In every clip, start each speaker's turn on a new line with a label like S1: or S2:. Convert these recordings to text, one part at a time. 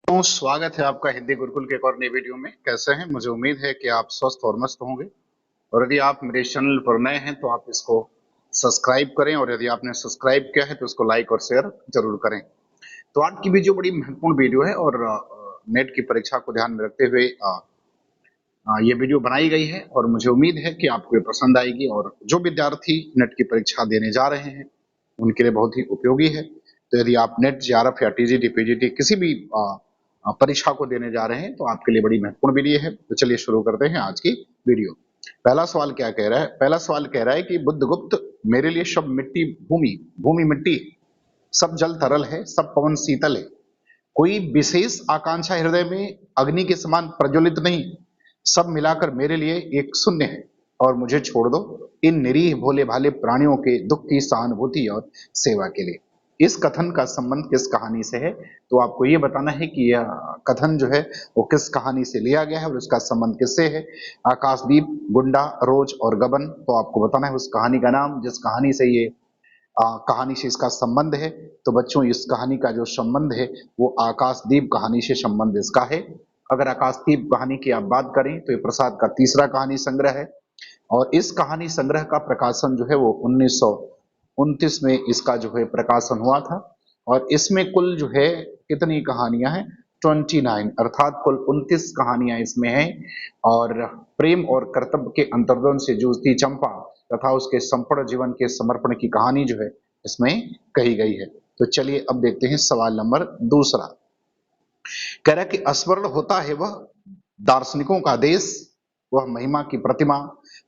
S1: तो स्वागत है आपका हिंदी गुरुकुल के एक और नई वीडियो में। कैसे हैं? मुझे उम्मीद है कि आप स्वस्थ और मस्त होंगे। और यदि आप मेरे चैनल पर नए हैं तो आप इसको सब्सक्राइब करें, और यदि आपने सब्सक्राइब किया है तो इसको लाइक और शेयर जरूर करें। तो आज की वीडियो बड़ी महत्वपूर्ण वीडियो है, और नेट की परीक्षा को ध्यान में रखते हुए ये वीडियो बनाई गई है, और मुझे उम्मीद है कि आपको ये पसंद आएगी। और जो विद्यार्थी नेट की परीक्षा देने जा रहे हैं उनके लिए बहुत ही उपयोगी है। तो यदि आप नेट, जेआरएफ या टीजीटी, पीजीटी किसी भी परीक्षा को देने जा रहे हैं तो आपके लिए बड़ी महत्वपूर्ण वीडियो है। तो चलिए शुरू करते हैं आज की वीडियो। पहला सवाल क्या कह रहा है? पहला सवाल कह रहा है कि बुद्धगुप्त, मेरे लिए सब मिट्टी भूमि, भूमि मिट्टी, सब जल तरल है, सब पवन शीतल है। कोई विशेष आकांक्षा हृदय में अग्नि के समान प्रज्वलित नहीं, सब मिलाकर मेरे लिए एक शून्य है। और मुझे छोड़ दो इन निरीह भोले भाले प्राणियों के दुख की सहानुभूति और सेवा के लिए। इस कथन का संबंध किस कहानी से है? तो आपको ये बताना है कि यह कथन जो है वो किस कहानी से लिया गया है और उसका संबंध किससे है। आकाशदीप, गुंडा, रोज और गबन, तो आपको बताना है उस कहानी का नाम जिस कहानी से ये कहानी से इसका संबंध है। तो बच्चों, इस कहानी का जो संबंध है वो आकाशदीप कहानी से संबंध इसका है। अगर आकाशदीप कहानी की आप बात करें तो ये प्रसाद का तीसरा कहानी संग्रह है, और इस कहानी संग्रह का प्रकाशन जो है वो 1929 में इसका जो है प्रकाशन हुआ था। और इसमें कुल जो है कितनी कहानियां हैं? 29, अर्थात कुल 29 कहानियां इसमें हैं। और प्रेम और कर्तव्य के अंतर्द्वंद से जूझती चंपा तथा उसके संपूर्ण जीवन के समर्पण की कहानी जो है इसमें कही गई है। तो चलिए अब देखते हैं सवाल नंबर दूसरा। कह रहा है कि अस्वर्ण होता है वह दार्शनिकों का देश, वह महिमा की प्रतिमा,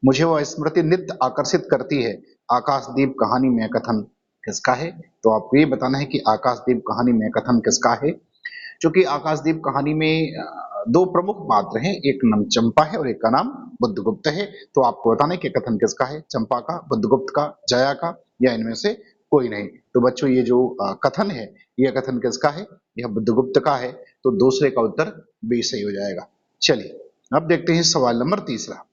S1: मुझे वह स्मृति नित्य आकर्षित करती है। आकाशदीप कहानी में कथन किसका है? तो आपको ये बताना है कि आकाशदीप कहानी में कथन किसका है। क्योंकि आकाशदीप कहानी में दो प्रमुख पात्र हैं, एक नाम चंपा है और एक का नाम बुद्धगुप्त है। तो आपको बताना है कि कथन किसका है, चंपा का, बुद्धगुप्त का, जया का, या इनमें से कोई नहीं। तो बच्चों, ये जो कथन है यह कथन किसका है? यह बुद्धगुप्त का है। तो दूसरे का उत्तर बी सही हो जाएगा। चलिए अब देखते हैं सवाल नंबर तीसरा।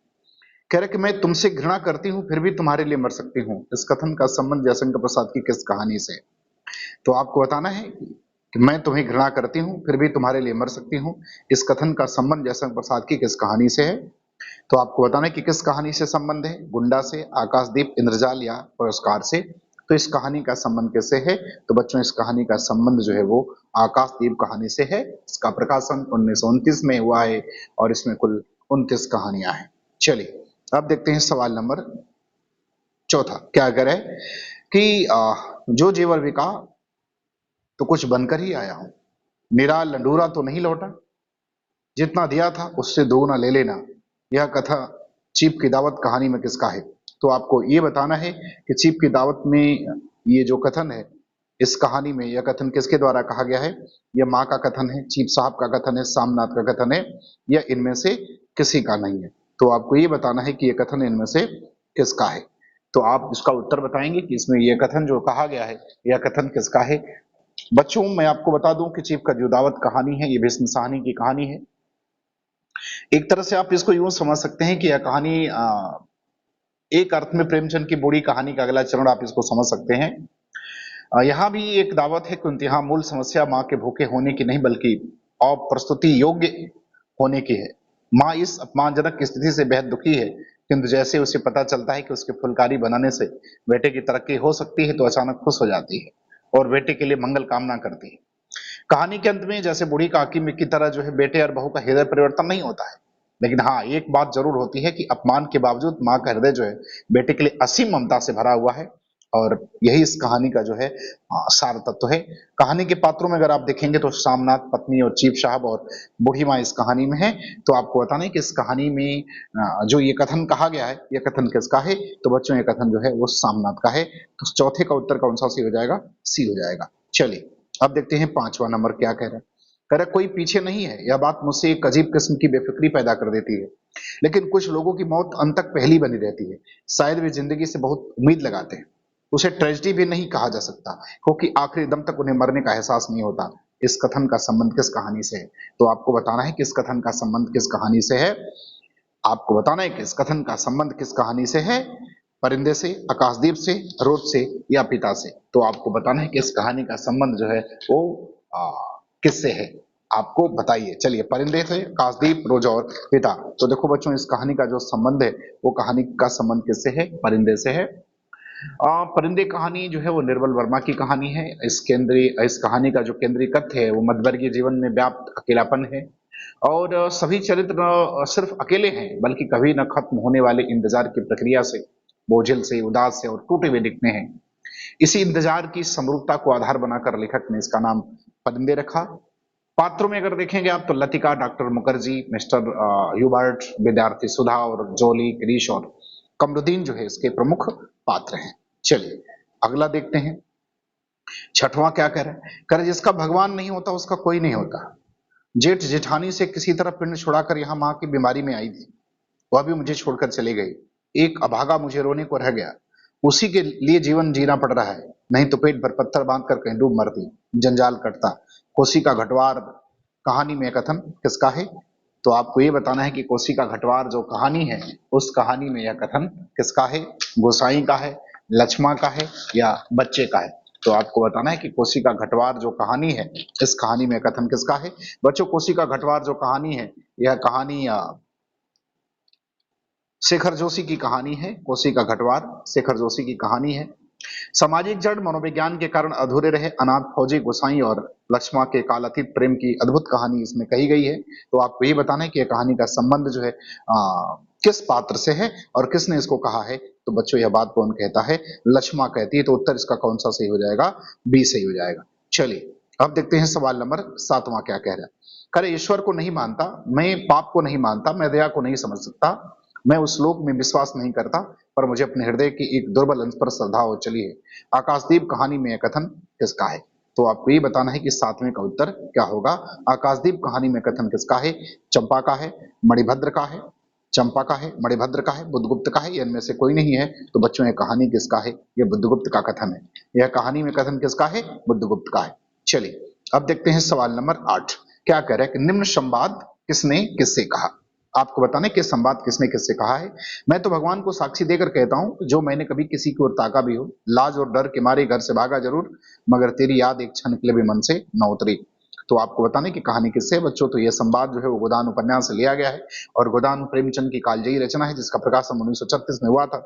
S1: कह रहे कि मैं तुमसे घृणा करती हूँ फिर भी तुम्हारे लिए मर सकती हूँ। इस कथन का संबंध जयशंकर प्रसाद की किस कहानी से? तो आपको बताना है कि मैं तुम्हें घृणा करती हूँ फिर भी तुम्हारे लिए मर सकती हूँ। इस कथन का संबंध जयशंकर प्रसाद की किस कहानी से है? तो आपको बताना है कि किस कहानी से संबंध है, गुंडा से, आकाशदीप, इंद्रजाल या पुरस्कार से। तो इस कहानी का संबंध किससे है? तो बच्चों, इस कहानी का संबंध जो है वो आकाशदीप कहानी से है। इसका प्रकाशन 1929 में हुआ है और इसमें कुल 29 कहानियां हैं। चलिए अब देखते हैं सवाल नंबर चौथा। क्या करे कि जो जेवर बिका तो कुछ बनकर ही आया हूं, निरा लंडूरा तो नहीं लौटा, जितना दिया था उससे दोगुना ले लेना। यह कथा चीप की दावत कहानी में किसका है? तो आपको ये बताना है कि चीप की दावत में ये जो कथन है, इस कहानी में यह कथन किसके द्वारा कहा गया है? यह माँ का कथन है, चीप साहब का कथन है, सामनाथ का कथन है, या इनमें से किसी का नहीं है? तो आपको ये बताना है कि यह कथन इनमें से किसका है। तो आप इसका उत्तर बताएंगे कि इसमें यह कथन जो कहा गया है यह कथन किसका है। बच्चों, मैं आपको बता दूं कि चीप का जो दावत कहानी है ये भीष्म साहनी की कहानी है। एक तरह से आप इसको यूं समझ सकते हैं कि यह कहानी एक अर्थ में प्रेमचंद की बूढ़ी कहानी का अगला चरण आप इसको समझ सकते हैं। यहाँ भी एक दावत है कि यहाँ मूल समस्या माँ के भूखे होने की नहीं बल्कि अप्रस्तुति योग्य होने की है। माँ इस अपमानजनक स्थिति से बेहद दुखी है, किंतु जैसे उसे पता चलता है कि उसके फुलकारी बनाने से बेटे की तरक्की हो सकती है तो अचानक खुश हो जाती है और बेटे के लिए मंगल कामना करती है। कहानी के अंत में जैसे बूढ़ी काकी में की तरह जो है बेटे और बहू का हृदय परिवर्तन नहीं होता है, लेकिन हाँ एक बात जरूर होती है कि अपमान के बावजूद माँ का हृदय जो है बेटे के लिए असीम ममता से भरा हुआ है। और यही इस कहानी का जो है सार तत्व है। कहानी के पात्रों में अगर आप देखेंगे तो सामनाथ, पत्नी और चीफ साहब और बूढ़ी माँ इस कहानी में है। तो आपको बताना है कि इस कहानी में जो ये कथन कहा गया है यह कथन किसका है? तो बच्चों, ये कथन जो है वो सामनाथ का है। तो चौथे का उत्तर कौन सा सी हो जाएगा? सी हो जाएगा। चलिए अब देखते हैं पांचवा नंबर क्या कह रहा है। कह रहा कोई पीछे नहीं है, यह बात मुझसे एक अजीब किस्म की बेफिक्री पैदा कर देती है। लेकिन कुछ लोगों की मौत अंत तक पहली बनी रहती है। शायद वे जिंदगी से बहुत उम्मीद लगाते हैं। उसे ट्रेजेडी भी नहीं कहा जा सकता क्योंकि आखिरी दम तक उन्हें मरने का एहसास नहीं होता। इस कथन का संबंध किस कहानी से है? तो आपको बताना है कि इस कथन का संबंध किस कहानी से है। आपको बताना है कि इस कथन का संबंध किस कहानी से है। परिंदे से, आकाशदीप से, रोज से, या पिता से। तो आपको बताना है कि इस कहानी का संबंध जो है वो किससे है। आपको बताइए। चलिए, परिंदे थे काशदीप, रोज और पिता। तो देखो बच्चों, इस कहानी का जो संबंध है वो कहानी का संबंध किससे है? परिंदे से है। परिंदे कहानी जो है वो निर्मल वर्मा की कहानी है। इस कहानी का जो केंद्रीय कथ्य है वो मध्यवर्गीय जीवन में व्याप्त अकेलापन है। और सभी चरित्र सिर्फ अकेले हैं, बल्कि कभी न खत्म होने वाले इंतजार की प्रक्रिया से, बोझिल से, उदास से और टूटे हुए दिखते हैं। इसी इंतजार की समरूपता को आधार बनाकर लेखक ने इसका नाम परिंदे रखा। पात्रों में अगर देखेंगे आप तो Latika, doctor Mukherjee, mister Hubert, विद्यार्थी सुधा और जोली, गिरीश और कमरुद्दीन जो है इसके प्रमुख पात्र हैं। चलिए अगला देखते हैं। छठवां क्या कह रहा है? कह रहा है, जिसका भगवान नहीं होता उसका कोई नहीं होता। जेठ जेठानी से किसी तरह पिंड छुड़ाकर यहाँ माँ की बीमारी में आई थी, वह भी मुझे छोड़कर चली गई। एक अभागा मुझे रोने को रह गया। उसी के लिए जीवन जीना पड़ रहा है, नहीं तो पेट भर पत्थर बांधकर कहीं डूब मरती। जंजाल कटता। कोसी का घटवार कहानी में कथन किसका है? तो आपको ये बताना है कि कोसी का घटवार जो कहानी है, उस कहानी में यह कथन किसका है? गोसाई का है, लक्ष्मा का है या बच्चे का है? तो आपको बताना है कि कोसी का घटवार जो कहानी है, इस कहानी में कथन किसका है? बच्चों, कोसी का घटवार जो कहानी है, यह कहानी शेखर जोशी की कहानी है। कोसी का घटवार शेखर जोशी की कहानी है। सामाजिक जड़ मनोविज्ञान के कारण अधूरे रहे अनाथ फौजी गोसाई और लक्ष्मा के कालातीत प्रेम की अद्भुत कहानी इसमें कही गई है। तो आपको ये बताना है कि यह कहानी का संबंध जो है किस पात्र से है और किसने इसको कहा है? तो बच्चों, यह बात कौन कहता है? लक्ष्मा कहती है। तो उत्तर इसका कौन सा सही हो जाएगा? बी सही हो जाएगा। चलिए अब देखते हैं सवाल नंबर 7वां क्या कह रहा है। करे ईश्वर को नहीं मानता, मैं पाप को नहीं मानता, मैं दया को नहीं समझ सकता, मैं उस लोक में विश्वास नहीं करता, पर मुझे अपने हृदय की एक दुर्बल अंश पर श्रद्धा हो चली है। आकाशदीप कहानी में यह कथन किसका है? तो आपको ये बताना है कि 7वें का उत्तर क्या होगा। आकाशदीप कहानी में कथन किसका है? चंपा का है, मणिभद्र का है, चंपा का है, मणिभद्र का है, बुद्धगुप्त का है, या इनमें से कोई नहीं है। तो बच्चों, ये कहानी किसका है? ये बुद्धगुप्त का कथन है। यह कहानी में कथन किसका है? बुद्धगुप्त का है। चलिए अब देखते हैं सवाल नंबर 8 क्या कह रहा है कि निम्न संवाद किसने किससे कहा? आपको बताना है कि संवाद किसने किससे कहा है। मैं तो भगवान को साक्षी देकर कहता हूं, जो मैंने कभी किसी की ओर ताका भी हो, लाज और डर के मारे घर से भागा जरूर, मगर तेरी याद एक क्षण के लिए भी मन से न उतरी। तो आपको बताने की कहानी किससे है बच्चों? तो यह संवाद जो है वो गोदान उपन्यास से लिया गया है और गोदान प्रेमचंद की कालजयी रचना है, जिसका प्रकाशन 1936 में हुआ था।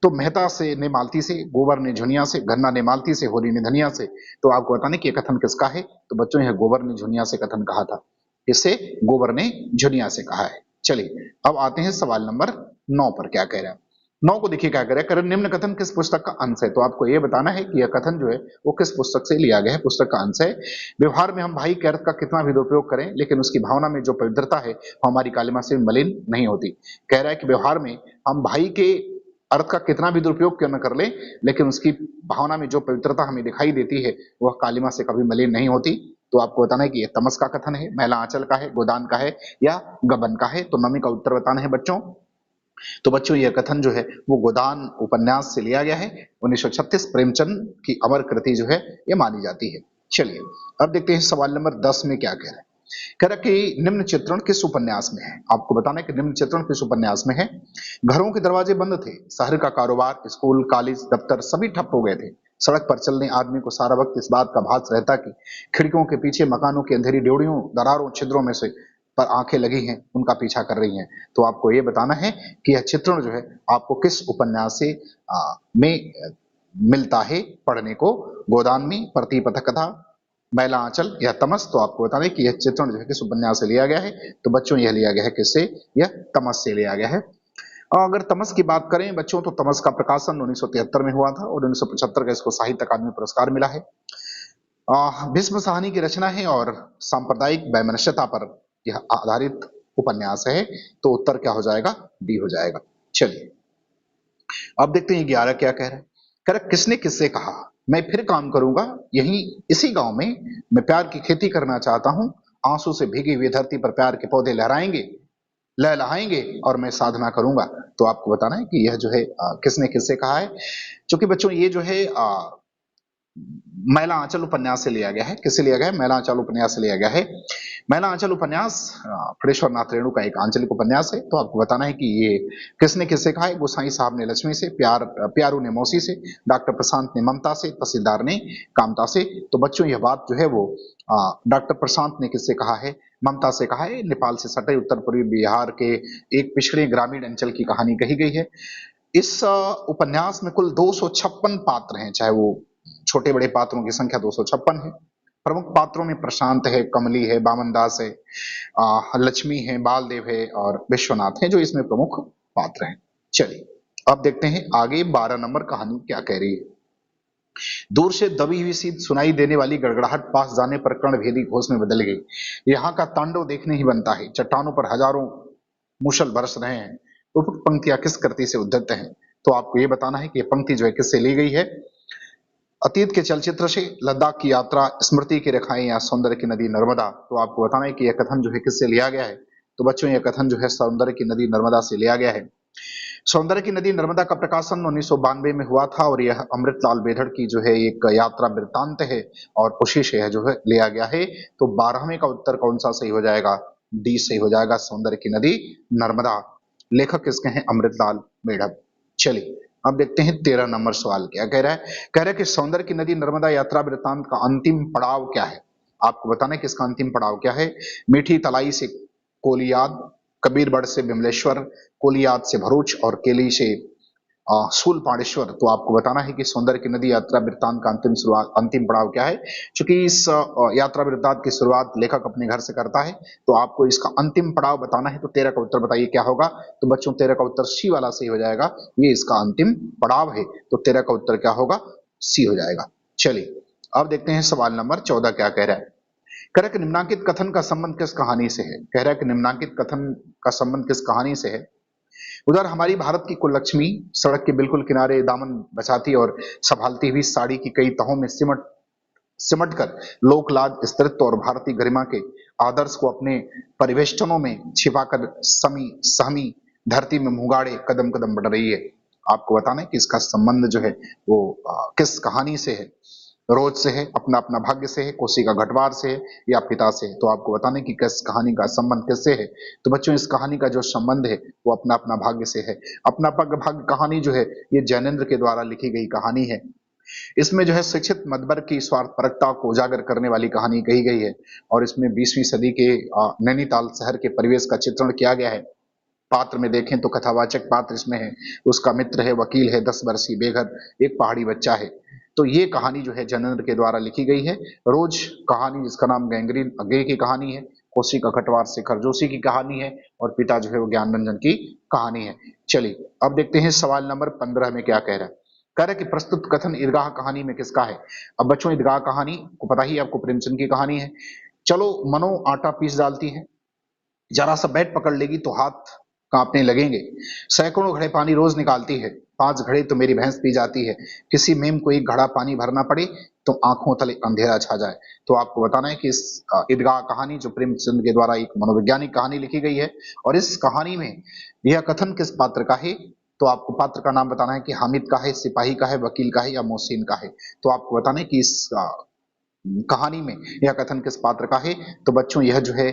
S1: तो मेहता से ने मालती से, गोबर ने झुनिया से, गन्ना ने मालती से, होली ने धनिया से। तो आपको बताने कि यह कथन किसका है? तो बच्चों, यह गोबर ने झुनिया से कथन कहा था। इससे गोबर ने झुनिया से कहा है। चलिए अब आते हैं सवाल नंबर 9 पर क्या कह रहे हैं। 9 को देखिए क्या कह रहे हैं। करण निम्न कथन किस पुस्तक का अंश है? तो आपको यह बताना है कि यह कथन जो है वो किस पुस्तक से लिया गया है, पुस्तक का अंश है। व्यवहार में हम भाई के अर्थ का कितना भी दुरुपयोग करें, लेकिन उसकी भावना में जो पवित्रता है वो हमारी कालिमा से मलिन नहीं होती। कह रहा है कि व्यवहार में हम भाई के अर्थ का कितना भी दुरुपयोग क्यों न कर ले, लेकिन उसकी भावना में जो पवित्रता हमें दिखाई देती है वह कालिमा से कभी मलिन नहीं होती। तो आपको बताना है कि यह तमस का कथन है, मैला आंचल का है, गोदान का है या गबन का है। तो नमी का उत्तर बताना है बच्चों। तो बच्चों, यह कथन जो है वो गोदान उपन्यास से लिया गया है। 1936 प्रेमचंद की अमर कृति जो है ये मानी जाती है। चलिए अब देखते हैं सवाल नंबर 10 में क्या कह रहा है। कह रहा कि निम्न चित्रण किस उपन्यास में है? आपको बताना है कि निम्न चित्रण किस उपन्यास में है। घरों के दरवाजे बंद थे, शहर का कारोबार, स्कूल, कॉलेज, दफ्तर सभी ठप हो गए थे। सड़क पर चलने आदमी को सारा वक्त इस बात का भास रहता कि खिड़कियों के पीछे मकानों की अंधेरी ड्योढ़ियों, दरारों, छिद्रों में से पर आंखें लगी हैं, उनका पीछा कर रही हैं। तो आपको ये बताना है कि यह चित्रण जो है आपको किस उपन्यास से में मिलता है पढ़ने को। गोदान में, प्रतिपथ कथा, मैला आंचल या तमस। तो आपको बताना है कि यह चित्रण जो है किस उपन्यास से लिया गया है। तो बच्चों, यह लिया गया है किससे? यह तमस से लिया गया है। और अगर तमस की बात करें बच्चों तो तमस का प्रकाशन 1973 में हुआ था और 1975 का इसको साहित्य अकादमी पुरस्कार मिला है। भीष्म साहनी की रचना है और सांप्रदायिक वैमनस्यता पर यह आधारित उपन्यास है। तो उत्तर क्या हो जाएगा? डी हो जाएगा। चलिए अब देखते हैं 11 क्या कह रहा है। कह रहा किसने किससे कहा मैं फिर काम करूंगा यहीं इसी गांव में, मैं प्यार की खेती करना चाहता हूं, आंसू से भीगी हुई धरती पर प्यार के पौधे लहराएंगे, लहलहाएंगे और मैं साधना करूंगा। तो आपको बताना है कि यह जो है किसने किससे कहा है। क्योंकि बच्चों ये जो है मैला आंचल उपन्यास से लिया गया है। किससे लिया गया है? मैला आंचल उपन्यास से लिया गया है। मैला आंचल उपन्यास फणीश्वर नाथ रेणु का एक आंचलिक उपन्यास है। तो आपको बताना है कि ये किसने किससे कहा है। गोसाई साहब ने लक्ष्मी से, प्यारू ने मौसी से, डॉक्टर प्रशांत ने ममता से, तहसीलदार ने कामता से। तो बच्चों यह बात जो है वो डॉक्टर प्रशांत ने किससे कहा है? ममता से कहा है। नेपाल से सटे उत्तर पूर्वी बिहार के एक पिछड़े ग्रामीण अंचल की कहानी कही गई है। इस उपन्यास में कुल 256 पात्र हैं, चाहे वो छोटे बड़े पात्रों की संख्या 256 है। प्रमुख पात्रों में प्रशांत है, कमली है, बामन दास है, लक्ष्मी है, बालदेव है और विश्वनाथ है जो इसमें प्रमुख पात्र हैं। चलिए अब देखते हैं आगे 12 नंबर कहानी क्या कह रही है। दूर से दबी हुई सी सुनाई देने वाली गड़गड़ाहट पास जाने पर कर्णभेदी घोष में बदल गई। यहाँ का तांडव देखने ही बनता है। चट्टानों पर हजारों मूसल बरस रहे हैं। उपयुक्त पंक्तियां किस कृति से उद्धृत हैं? तो आपको ये बताना है कि ये पंक्ति जो है किससे ली गई है। अतीत के चलचित्र से, लद्दाख की यात्रा, स्मृति की रेखाएं या सौंदर्य की नदी नर्मदा। तो आपको बताना है कि यह कथन जो है किससे लिया गया है। तो बच्चों यह कथन जो है सौंदर्य की नदी नर्मदा से लिया गया है। सौंदर्य की नदी नर्मदा का प्रकाशन 1992 में हुआ था और यह अमृतलाल बेधड़ की जो है एक यात्रा वृत्तांत है और उसी से यह जो है लिया गया है। तो 12वें का उत्तर कौन सा सही हो जाएगा? डी सही हो जाएगा, सौंदर्य की नदी नर्मदा। लेखक किसके हैं? अमृतलाल बेधड़। चलिए अब देखते हैं 13 नंबर सवाल क्या कह रहा है। कह रहा है कि सौंदर्य की नदी नर्मदा यात्रा वृत्तांत का अंतिम पड़ाव क्या है? आपको बताना है कि इसका अंतिम पड़ाव क्या है। मीठी तलाई से कोलियाद, कबीरगढ़ से विमलेश्वर, कोलियाद से भरूच और केली से शूलपाणेश्वर। तो आपको बताना है कि सौंदर्य की नदी यात्रा वृत्तांत का अंतिम पड़ाव क्या है। चूंकि इस यात्रा वृत्तांत की शुरुआत लेखक अपने घर से करता है तो आपको इसका अंतिम पड़ाव बताना है। तो 13 का उत्तर बताइए क्या होगा। तो बच्चों 13 का उत्तर सी वाला सही हो जाएगा, ये इसका अंतिम पड़ाव है। तो 13 का उत्तर क्या होगा? सी हो जाएगा। चलिए अब देखते हैं सवाल नंबर 14 क्या कह रहा है। कह रहा है कि निम्नांकित कथन का संबंध किस कहानी से है। कह रहा है कि निम्नांकित कथन का संबंध किस कहानी से है। उधर हमारी भारत की कुललक्ष्मी सड़क के बिल्कुल किनारे दामन बचाती और संभालती हुई साड़ी की कई तहों में सिमट सिमट कर लोकलाज, स्त्रीत्व और भारतीय गरिमा के आदर्श को अपने परिवेष्टनों में छिपाकर समी सहमी धरती में मुगाड़े कदम कदम बढ़ रही है। आपको बताना है कि इसका संबंध जो है वो किस कहानी से है। रोज से है, अपना अपना भाग्य से है, कोसी का घटवार से है या पिता से है। तो आपको बताना है कि किस कहानी का संबंध किससे है। तो बच्चों इस कहानी का जो संबंध है वो अपना अपना भाग्य से है। अपना भाग्य कहानी जो है ये जैनेन्द्र के द्वारा लिखी गई कहानी है। इसमें जो है शिक्षित मध्यवर्ग की स्वार्थपरकता को उजागर करने वाली कहानी कही गई है और इसमें 20वीं सदी के नैनीताल शहर के परिवेश का चित्रण किया गया है। पात्र में देखें तो कथावाचक पात्र इसमें है, उसका मित्र है, वकील है, 10 वर्षीय बेघर एक पहाड़ी बच्चा है। तो ये कहानी जो है जैनेन्द्र के द्वारा लिखी गई है। रोज कहानी जिसका नाम गैंग्रीन अगे की कहानी है, कोसी का खटवार शेखर जोशी की कहानी है और पिता जो है वो ज्ञान रंजन की कहानी है। चलिए अब देखते हैं सवाल नंबर 15 में क्या कह रहा है। कह रहा है कि प्रस्तुत कथन ईदगाह कहानी में किसका है। अब बच्चों ईदगाह कहानी को पता ही आपको प्रेमचंद की कहानी है। चलो मनो आटा पीस डालती है, जरा सा बैट पकड़ लेगी तो हाथ कांपने लगेंगे। सैकड़ों घड़े पानी रोज निकालती है, 5 घड़े तो मेरी भैंस पी जाती है। किसी मेम को एक घड़ा पानी भरना पड़े तो आंखों तले अंधेरा छा जाए। तो आपको बताना है कि इस ईदगाह कहानी जो प्रेमचंद के द्वारा एक मनोवैज्ञानिक कहानी लिखी गई है और इस कहानी में यह कथन किस पात्र का है। तो आपको पात्र का नाम बताना है कि हामिद का है, सिपाही का है, वकील का है या मोहसिन का है। तो आपको बताना है कि इस कहानी में यह कथन किस पात्र का है। तो बच्चों यह जो है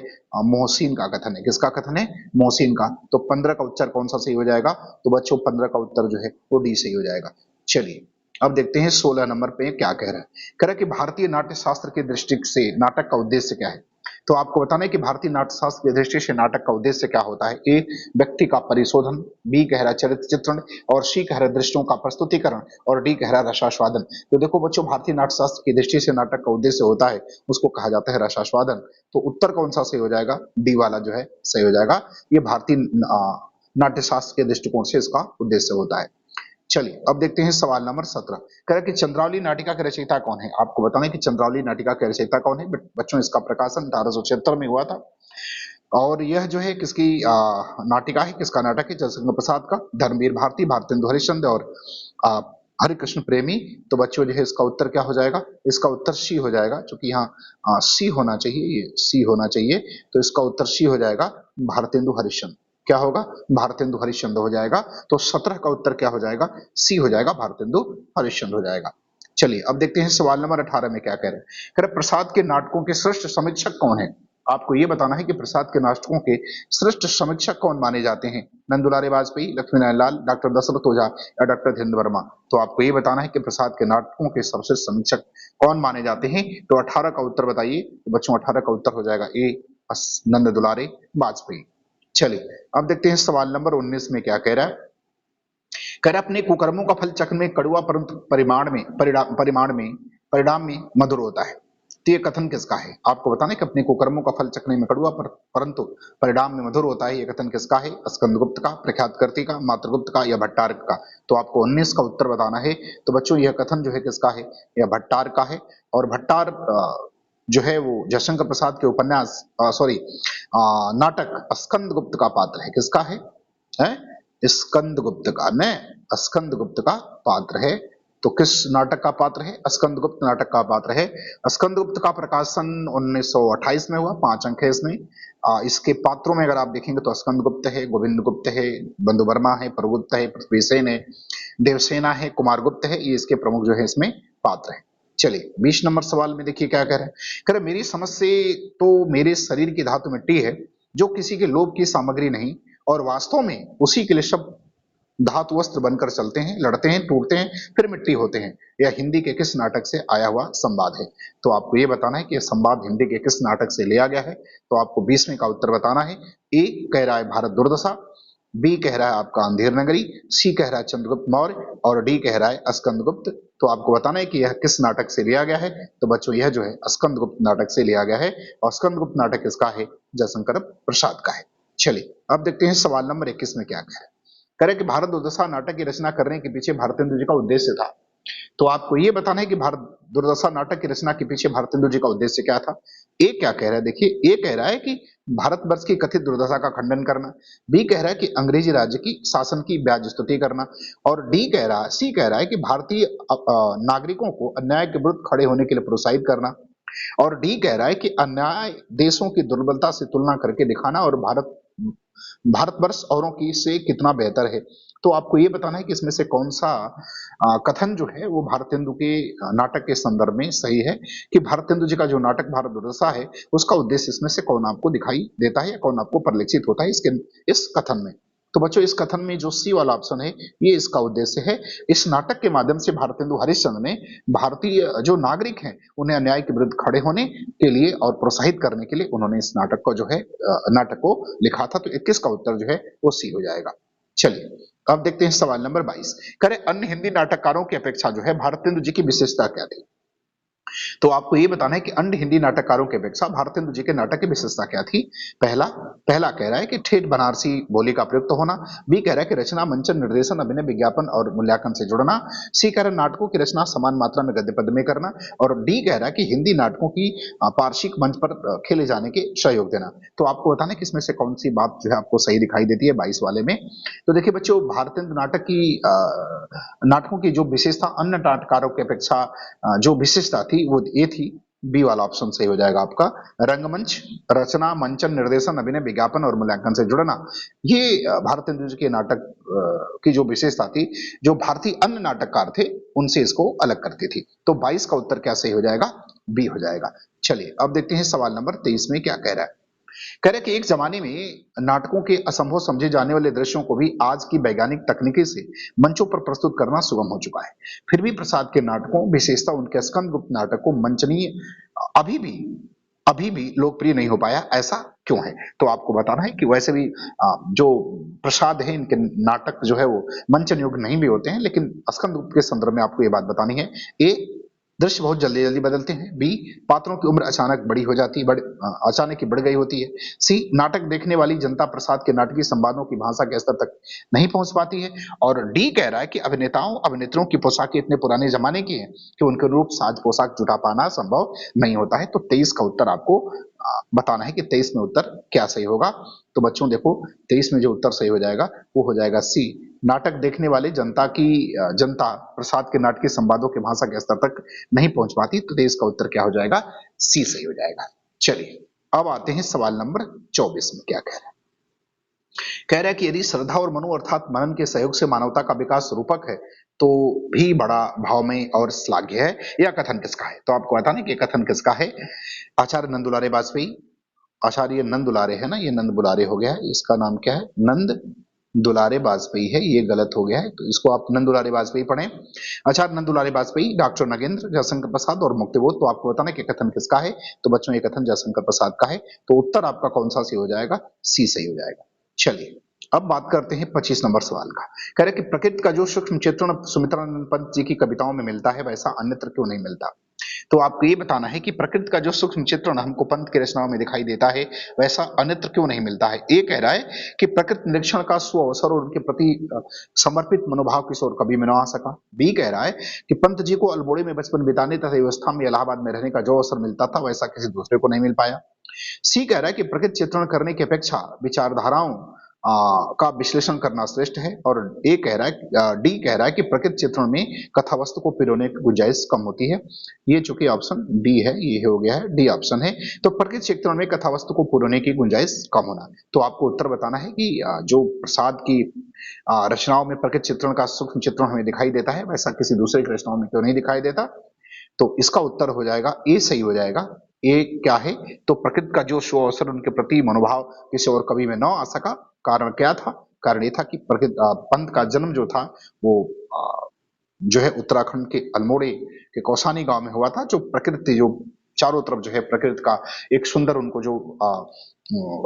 S1: मोहसिन का कथन है। किसका कथन है? मोहसिन का। तो 15 का उत्तर कौन सा सही हो जाएगा। तो बच्चों 15 का उत्तर जो है वो डी सही हो जाएगा। चलिए अब देखते हैं 16 नंबर पे क्या कह रहा है। कह रहा है कि भारतीय नाट्य शास्त्र की दृष्टि से नाटक का उद्देश्य क्या है। तो आपको बताना है कि भारतीय नाट्य शास्त्र की दृष्टि से नाटक का उद्देश्य क्या होता है। ए व्यक्ति का परिशोधन, बी कह रहा चरित्र चित्रण और सी कह रहा दृश्यों का प्रस्तुतिकरण और डी कह रहा रसास्वादन। तो देखो बच्चों भारतीय नाट्य शास्त्र की दृष्टि से नाटक का उद्देश्य होता है उसको कहा जाता है रसास्वादन। तो उत्तर कौन सा सही हो जाएगा। डी वाला जो है सही हो जाएगा। ये भारतीय नाट्य शास्त्र के दृष्टिकोण से इसका उद्देश्य होता है। चलिए अब देखते हैं सवाल नंबर 17। कह रहा है कि चंद्रावली नाटिका के रचयिता कौन है। आपको बताना है कि चंद्रावली नाटिका के रचयिता कौन है। बच्चों इसका प्रकाशन 1876 में हुआ था और यह जो है किसकी नाटिका है, किसका नाटक है। जयशंकर प्रसाद का, धर्मवीर भारती, भारतेंदु हरिश्चंद्र और हरिकृष्ण प्रेमी। तो बच्चों जो है इसका उत्तर क्या हो जाएगा। इसका उत्तर सी हो जाएगा, क्योंकि यहाँ सी होना चाहिए, ये सी होना चाहिए। तो इसका उत्तर सी हो जाएगा, भारतेंदु हरिश्चंद्र। क्या होगा। भारतेंदु हरिश्चंद्र हो जाएगा। तो 17 का उत्तर क्या हो जाएगा। सी हो जाएगा, भारतेंदु हरिश्चंद्र हो जाएगा। चलिए अब देखते हैं सवाल नंबर 18 में क्या कह रहे हैं। कह रहे प्रसाद के नाटकों के श्रेष्ठ समीक्षक कौन है। आपको ये बताना है कि प्रसाद के नाटकों के श्रेष्ठ समीक्षक कौन माने जाते हैं। नंदुलारे वाजपेयी, लक्ष्मीनारायण लाल, डॉक्टर दशरथ ओझा या डॉक्टर धीरेन्द्र वर्मा। तो आपको ये बताना है कि प्रसाद के नाटकों के सबसे समीक्षक कौन माने जाते हैं। तो 18 का उत्तर बताइए। तो बच्चों 18 का उत्तर हो जाएगा ए, नंद दुलारे वाजपेयी। चलिए अब देखते हैं सवाल नंबर 19 में क्या कह रहा है। कर अपने कुकर्मों का फल चख में कड़वा परंतु परिणाम में मधुर होता है। तो ये कथन किसका है। आपको बताना है कि अपने कुकर्मों का फल चखने में कड़वा परंतु परिणाम में मधुर होता है। ये कथन किसका है। स्कंदगुप्त का, प्रख्यात कृति का, मात्रगुप्त का या भट्टारक का। तो आपको 19 का उत्तर बताना है। तो बच्चों यह कथन जो है किसका है, यह भट्टार का है। और भट्टार जो है वो जयशंकर प्रसाद के उपन्यास सॉरी नाटक स्कंदगुप्त का पात्र है। किसका है? स्कंदगुप्त का। न स्कंदगुप्त का पात्र है। तो किस नाटक का पात्र है। स्कंदगुप्त नाटक का पात्र है। स्कंदगुप्त का प्रकाशन 1928 में हुआ। 5 अंक है इसमें। इसके पात्रों में अगर आप देखेंगे तो स्कंदगुप्त है, गोविंद गुप्त है, बंधु वर्मा है, प्रभुगुप्त है, पृथ्वीसेन है, देवसेना है, कुमारगुप्त है। ये इसके प्रमुख जो है इसमें पात्र है। चलिए 20 नंबर सवाल में देखिए क्या कह रहे हैं। कह रहे मेरी समझ से तो मेरे शरीर की धातु मिट्टी है, जो किसी के लोभ की सामग्री नहीं और वास्तव में उसी के लिए सब धातु वस्त्र बनकर चलते हैं, लड़ते हैं, टूटते हैं, फिर मिट्टी होते हैं। यह हिंदी के किस नाटक से आया हुआ संवाद है। तो आपको यह बताना है कि यह संवाद हिंदी के किस नाटक से लिया गया है। तो आपको 20वें का उत्तर बताना है। ए कह रहा है भारत दुर्दशा, बी कह रहा है आपका अंधेर नगरी, सी कह रहा है चंद्रगुप्त मौर्य और डी कह रहा है स्कंदगुप्त। तो आपको बताना है कि यह किस नाटक से लिया गया है। तो बच्चों यह जो है स्कंदगुप्त नाटक से लिया गया है। और स्कंदगुप्त नाटक किसका है, जयशंकर प्रसाद का है। चलिए अब देखते हैं सवाल नंबर 21 में क्या कह रहे हैं। कह रहे कि भारत दुर्दशा नाटक की रचना करने के पीछे भारतेंदु जी का उद्देश्य था। तो आपको यह बताना है कि भारत दुर्दशा नाटक की रचना के पीछे भारतेंदु जी का उद्देश्य क्या था। ए क्या कह रहा है, देखिए ए कह रहा है कि भारतवर्ष की कथित दुर्दशा का खंडन करना। बी कह रहा है कि अंग्रेजी राज्य की शासन की ब्याज स्तुति करना। और सी कह रहा है कि भारतीय नागरिकों को अन्याय के विरुद्ध खड़े होने के लिए प्रोत्साहित करना। और डी कह रहा है कि अन्याय देशों की दुर्बलता से तुलना करके दिखाना और भारतवर्ष औरों की से कितना बेहतर है। तो आपको ये बताना है कि इसमें से कौन सा कथन जो है वो भारतेंदु के नाटक के संदर्भ में सही है, कि भारतेंदु जी का जो नाटक भारत दुर्दशा है उसका उद्देश्य इसमें से कौन आपको दिखाई देता है या कौन आपको परिलक्षित होता है इस कथन में। तो बच्चों इस कथन में जो सी वाला ऑप्शन है ये इसका उद्देश्य है। इस नाटक के माध्यम से भारतेंदु हरिश्चंद्र ने भारतीय जो नागरिक हैं उन्हें अन्याय के विरुद्ध खड़े होने के लिए और प्रोत्साहित करने के लिए उन्होंने इस नाटक को जो है नाटक को लिखा था। तो 21 का उत्तर जो है वो सी हो जाएगा। चलिए अब देखते हैं सवाल नंबर 22। करें अन्य हिंदी नाटककारों की अपेक्षा जो है भारतेंदु जी की विशेषता क्या थी। तो आपको ये बताना है कि अन्य हिंदी नाटककारों की अपेक्षा भारतेंदु जी के नाटक की विशेषता क्या थी। पहला कह रहा है कि ठेठ बनारसी बोली का प्रयुक्त होना। बी कह रहा है कि रचना, मंचन, निर्देशन, अभिनय, विज्ञापन और मूल्यांकन से जुड़ना। सी कह रहा है नाटकों की रचना समान मात्रा में गद्य पद्य में करना। और डी कह रहा है कि हिंदी नाटकों की पार्श्विक मंच पर खेले जाने के सहयोग देना। तो आपको बताना है कि इसमें से कौन सी बात जो है आपको सही दिखाई देती है 22 वाले में। तो देखिए बच्चों भारतेंदु नाटकों की जो विशेषता अन्य नाटककारों की अपेक्षा जो विशेषता थी वो ये थी। बी वाला ऑप्शन सही हो जाएगा आपका। रंगमंच, रचना, मंचन, निर्देशन, अभिनय, विज्ञापन और मूल्यांकन से जुड़ना। ये भारतेंदु जी के नाटक की जो विशेषता थी, जो भारतीय अन्य नाटककार थे उनसे इसको अलग करती थी। तो 22 का उत्तर क्या सही हो जाएगा, बी हो जाएगा। चलिए अब देखते हैं सवाल नंबर 23 में क्या कह रहा है। कह रहे कि एक जमाने में नाटकों के असंभव समझे जाने वाले दृश्यों को भी आज की वैज्ञानिक तकनीकी से मंचों पर प्रस्तुत करना सुगम हो चुका है। फिर भी प्रसाद के नाटकों, विशेषता उनके स्कंदगुप्त नाटक को मंचनीय अभी भी अभी भी लोकप्रिय नहीं हो पाया, ऐसा क्यों है। तो आपको बताना है कि वैसे भी जो प्रसाद है इनके नाटक जो है वो मंचन युग नहीं भी होते हैं, लेकिन स्कंदगुप्त के संदर्भ में आपको ये बात बतानी है। ए दृश्य बहुत जल्दी जल्दी बदलते हैं। बी पात्रों की उम्र अचानक बड़ी हो जाती है, अचानक ही बढ़ गई होती है। सी नाटक देखने वाली जनता प्रसाद के नाटकीय संवादों की भाषा के स्तर तक नहीं पहुंच पाती है। और डी कह रहा है कि अभिनेताओं अभिनेत्रियों की पोशाकें इतने पुराने जमाने की हैं कि उनके रूप साज पोशाक जुटा पाना संभव नहीं होता है। तो 23 का उत्तर आपको बताना है कि 23 में उत्तर क्या सही होगा। तो बच्चों देखो 23 में जो उत्तर सही हो जाएगा वो हो जाएगा सी। नाटक देखने वाले जनता प्रसाद के नाटकीय संवादों के भाषा के स्तर तक नहीं पहुंच पाती। तो 23 का उत्तर क्या हो जाएगा, सी सही हो जाएगा। चलिए अब आते हैं सवाल नंबर 24 में क्या कह रहे हैं। कह रहा है कि यदि श्रद्धा और मनु अर्थात मनन के सहयोग से मानवता का विकास रूपक है तो भी बड़ा भावमय और श्लाघ्य है। यह कथन किसका है? तो आपको बताना कि कथन किसका है। आचार्य नंद दुलारे वाजपेयी, आचार्य नंद दुलारे है ना, ये नंद बुलारे हो गया है, इसका नाम क्या है? नंद दुलारे वाजपेयी है, ये गलत हो गया है, तो इसको आप नंद दुलारे वाजपेयी पढ़ें। आचार्य नंद दुलारे वाजपेयी, डॉक्टर नगेंद्र, जयशंकर प्रसाद और मुक्तिबोध। तो आपको बताना कि कथन किसका है। तो बच्चों ये कथन जयशंकर प्रसाद का है। तो उत्तर आपका कौन सा सही हो जाएगा? सी सही हो जाएगा। चलिए अब बात करते हैं 25 नंबर सवाल का। कह रहे कि प्रकृति का जो सूक्ष्म चित्रण सुमित्रानंद पंत जी की कविताओं में मिलता है वैसा अन्यत्र क्यों नहीं मिलता? तो आपको ये बताना है कि प्रकृति का जो सूक्ष्म चित्रण हमको पंत की रचनाओं में दिखाई देता है वैसा अन्यत्र क्यों नहीं मिलता है। ए कह रहा है कि प्रकृति निरीक्षण का सुअवसर और उनके प्रति समर्पित मनोभाव किसी और कवि में न आ सका। बी कह रहा है कि पंत जी को अल्मोड़े में बचपन बिताने तथा व्यवस्था में इलाहाबाद में रहने का जो अवसर मिलता था वैसा किसी दूसरे को नहीं मिल पाया। सी कह रहा है कि प्रकृति चित्रण करने की अपेक्षा विचारधाराओं का विश्लेषण करना श्रेष्ठ है। और ए कह रहा है, डी कह रहा है कि प्रकृति चित्रण में कथा वस्तु को पिरोने की गुंजाइश कम होती है। ये चूंकि ऑप्शन डी है, ये हो गया है, डी ऑप्शन है। तो प्रकृति चित्रण में कथा वस्तु को पिरोने की गुंजाइश कम होना। तो आपको उत्तर बताना है कि जो प्रसाद की रचनाओं में प्रकृति चित्रण का सूक्ष्म चित्रण हमें दिखाई देता है वैसा किसी दूसरे की रचनाओं में क्यों नहीं दिखाई देता। तो इसका उत्तर हो जाएगा ए सही हो जाएगा। ए क्या है? तो प्रकृति का जो शो अवसर उनके प्रति मनोभाव किसी और कवि में न आ सका। कारण क्या था? कारण ये था कि प्रकृति पंत का जन्म जो था वो जो है उत्तराखंड के अल्मोड़े के कौसानी गांव में हुआ था। जो प्रकृति जो चारों तरफ जो है प्रकृति का एक सुंदर उनको जो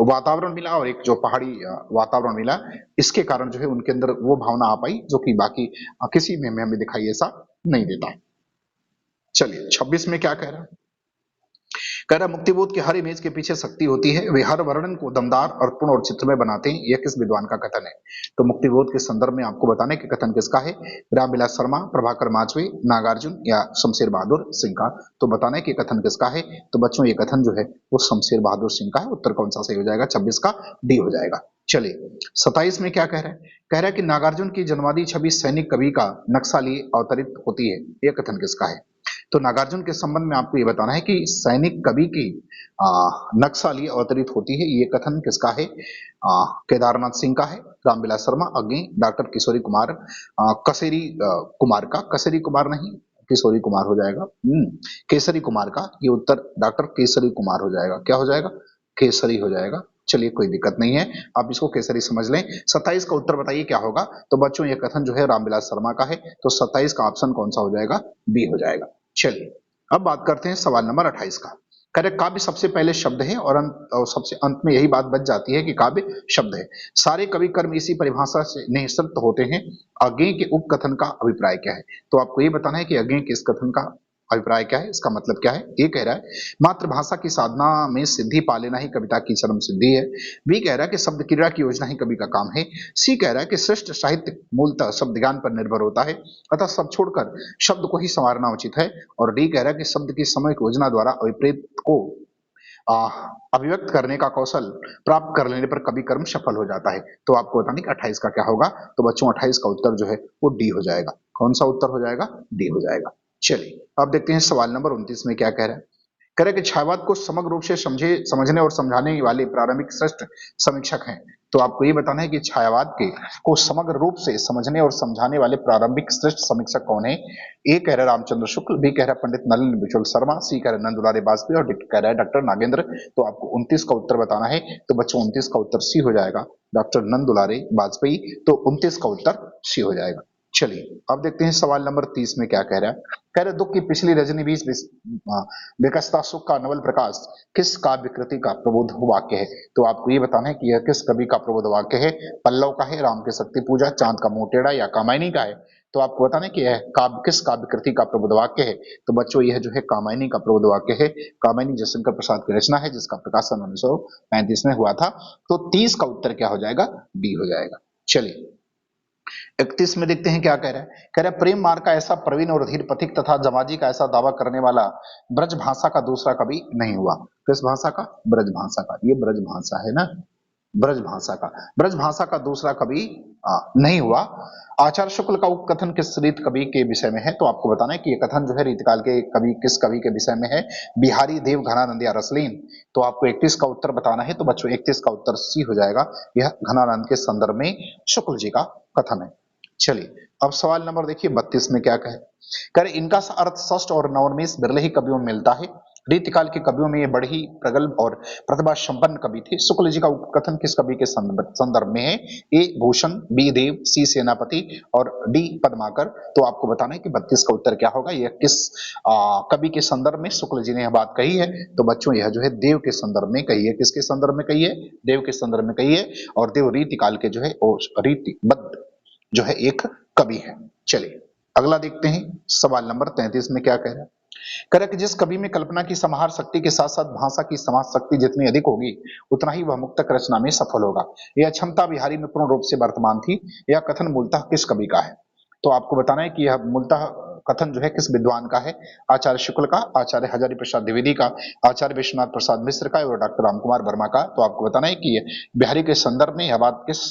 S1: वातावरण मिला और एक जो पहाड़ी वातावरण मिला, इसके कारण जो है उनके अंदर वो भावना आ पाई जो कि बाकी किसी में हमें दिखाई ऐसा नहीं देता। चलिए 26 में क्या कह रहा है? कह रहा मुक्तिबोध के हर इमेज के पीछे शक्ति होती है, वे हर वर्णन को दमदार अर्थपूर्ण और चित्रमय बनाते हैं। यह किस विद्वान का कथन है? तो मुक्तिबोध के संदर्भ में आपको बताने के कथन किसका है? रामविलास शर्मा, प्रभाकर माचवे, नागार्जुन या शमशेर बहादुर सिंह का। तो बताने के कथन किसका है? तो बच्चों ये कथन जो है वो शमशेर बहादुर सिंह का है। उत्तर कौन सा सही हो जाएगा? 26 का डी हो जाएगा। चलिए 27 में क्या कह रहा है? कह रहा है कि नागार्जुन की जन्मवादी छवि सैनिक कवि का नक्शा लिए अवतरित होती है। यह कथन किसका है? तो नागार्जुन के संबंध में आपको ये बताना है कि सैनिक कवि की नक्शा लिए अवतरित होती है। ये कथन किसका है? केदारनाथ सिंह का है, रामविलास शर्मा, अग्नि, डॉक्टर किशोरी कुमार, कसेरी कुमार का, कसेरी कुमार नहीं किशोरी कुमार हो जाएगा, केसरी कुमार का। ये उत्तर डॉक्टर केसरी कुमार हो जाएगा। क्या हो जाएगा? केसरी हो जाएगा। चलिए कोई दिक्कत नहीं है, आप इसको केसरी समझ लें। 27 का उत्तर बताइए क्या होगा? तो बच्चों ये कथन जो है रामविलास शर्मा का है। तो 27 का ऑप्शन कौन सा हो जाएगा? बी हो जाएगा। चलिए अब बात करते हैं सवाल नंबर 28 का। कह रहे काव्य सबसे पहले शब्द है और सबसे अंत में यही बात बच जाती है कि काव्य शब्द है। सारे कवि कर्म इसी परिभाषा से निःसृत होते हैं। अज्ञेय के उप कथन का अभिप्राय क्या है? तो आपको ये बताना है कि अज्ञेय के इस कथन का अभिप्राय क्या है, इसका मतलब क्या है। ये कह रहा है मातृभाषा की साधना में सिद्धि पा लेना ही कविता की चरम सिद्धि है। बी कह रहा है कि शब्द क्रिया की योजना ही कवि का काम है। सी कह रहा है कि श्रेष्ठ साहित्य मूलतः शब्द ज्ञान पर निर्भर होता है, अतः सब छोड़कर शब्द को ही संवारना उचित है। और डी कह रहा है कि शब्द की सामूहिक योजना द्वारा अभिप्रेत को अभिव्यक्त करने का कौशल प्राप्त कर लेने पर कवि कर्म सफल हो जाता है। तो आपको बताने कि 28 का क्या होगा? तो बच्चों 28 का उत्तर जो है वो डी हो जाएगा। कौन सा उत्तर हो जाएगा? डी हो जाएगा। चलिए अब देखते हैं सवाल नंबर 29 में क्या कह रहा है। कह रहे कि छायावाद को समग्र रूप से समझने और समझाने वाले प्रारंभिक श्रेष्ठ समीक्षक हैं। तो आपको ये बताना है कि छायावाद के को समग्र रूप से समझने और समझाने वाले प्रारंभिक श्रेष्ठ समीक्षक कौन है। ए कह रहा है रामचंद्र शुक्ल, बी कह रहा है पंडित नलिन बिचुल शर्मा, सी कह रहा है नंद दुलारे वाजपेयी और डी कह रहा है डॉक्टर नागेंद्र। तो आपको 29 का उत्तर बताना है। तो बच्चों 29 का उत्तर सी हो जाएगा, डॉक्टर नंद दुलारे वाजपेयी। तो 29 का उत्तर सी हो जाएगा। चलिए अब देखते हैं सवाल नंबर 30 में क्या कह रहा है। कह रहे दुख की पिछली रजनी बीच विकसता सुख का नवल प्रकाश किस काव्य कृति का प्रबोध वाक्य है। तो आपको ये बताना है कि यह किस कवि का प्रबोध वाक्य है। पल्लव का है, राम की शक्ति पूजा, चांद का मुंह टेढ़ा या कामायनी का है। तो आपको बताना है कि यह किस काव्य कृति का प्रबोध वाक्य है। तो बच्चों यह जो है कामायनी का प्रबोध वाक्य है। कामायनी जयशंकर प्रसाद की रचना है जिसका प्रकाशन 1935 में हुआ था। तो 30 का उत्तर क्या हो जाएगा? बी हो जाएगा। चलिए 31 में देखते हैं क्या कह रहा है। कह रहा है प्रेम मार्ग का ऐसा प्रवीण और धीर पथिक तथा जमाजी का ऐसा दावा करने वाला ब्रज भाषा का दूसरा कवि नहीं हुआ। किस भाषा का? ब्रज भाषा का। ये ब्रज भाषा है ना, ब्रजभाषा का। ब्रजभाषा का दूसरा कवि नहीं हुआ। आचार्य शुक्ल का उक्त कथन किस रीत कवि के विषय में है? तो आपको बताना है कि ये कथन जो है रीतकाल के कवि किस कवि के विषय में है? बिहारी देव घनानंद या रसलीन। तो आपको 31 का उत्तर बताना है, तो बच्चों 31 का उत्तर सी हो जाएगा। यह घनानंद के संदर्भ में शुक्ल जी का कथन है। चलिए अब सवाल नंबर देखिए 32 में क्या कहे, करे इनका अर्थ षष्ठ और नवोन्मेष बिरले ही कवियों में मिलता है। रीतिकाल के कवियों में ये बड़े ही प्रगल्भ और प्रतिभा संपन्न कवि थे। शुक्ल जी का कथन किस कवि के संदर्भ में है? ए भूषण, बी देव, सी सेनापति और डी पद्माकर। तो आपको बताना है कि 32 का उत्तर क्या होगा, यह किस कवि के संदर्भ में शुक्ल जी ने यह बात कही है? तो बच्चों यह जो है देव के संदर्भ में कही है। किसके संदर्भ में कही है? देव के संदर्भ में कही है। और देव रीतिकाल के जो है रीतिबद्ध जो है एक कवि है। चलिए अगला देखते हैं सवाल नंबर 33 में क्या कह रहा है। कह रहा है कि जिस कवि में कल्पना की समाहार शक्ति के साथ साथ भाषा की समाज शक्ति जितनी अधिक होगी उतना ही वह मुक्तक रचना में सफल होगा। यह क्षमता बिहारी में पूर्ण रूप से वर्तमान थी। यह कथन मूलतः किस कवि का है? तो आपको बताना है कि यह मूलतः कथन जो है किस विद्वान का है? आचार्य शुक्ल का, आचार्य हजारी प्रसाद द्विवेदी का, आचार्य विश्वनाथ प्रसाद मिश्र का और डॉक्टर रामकुमार वर्मा का। तो आपको बताना है कि बिहारी के संदर्भ में यह बात किस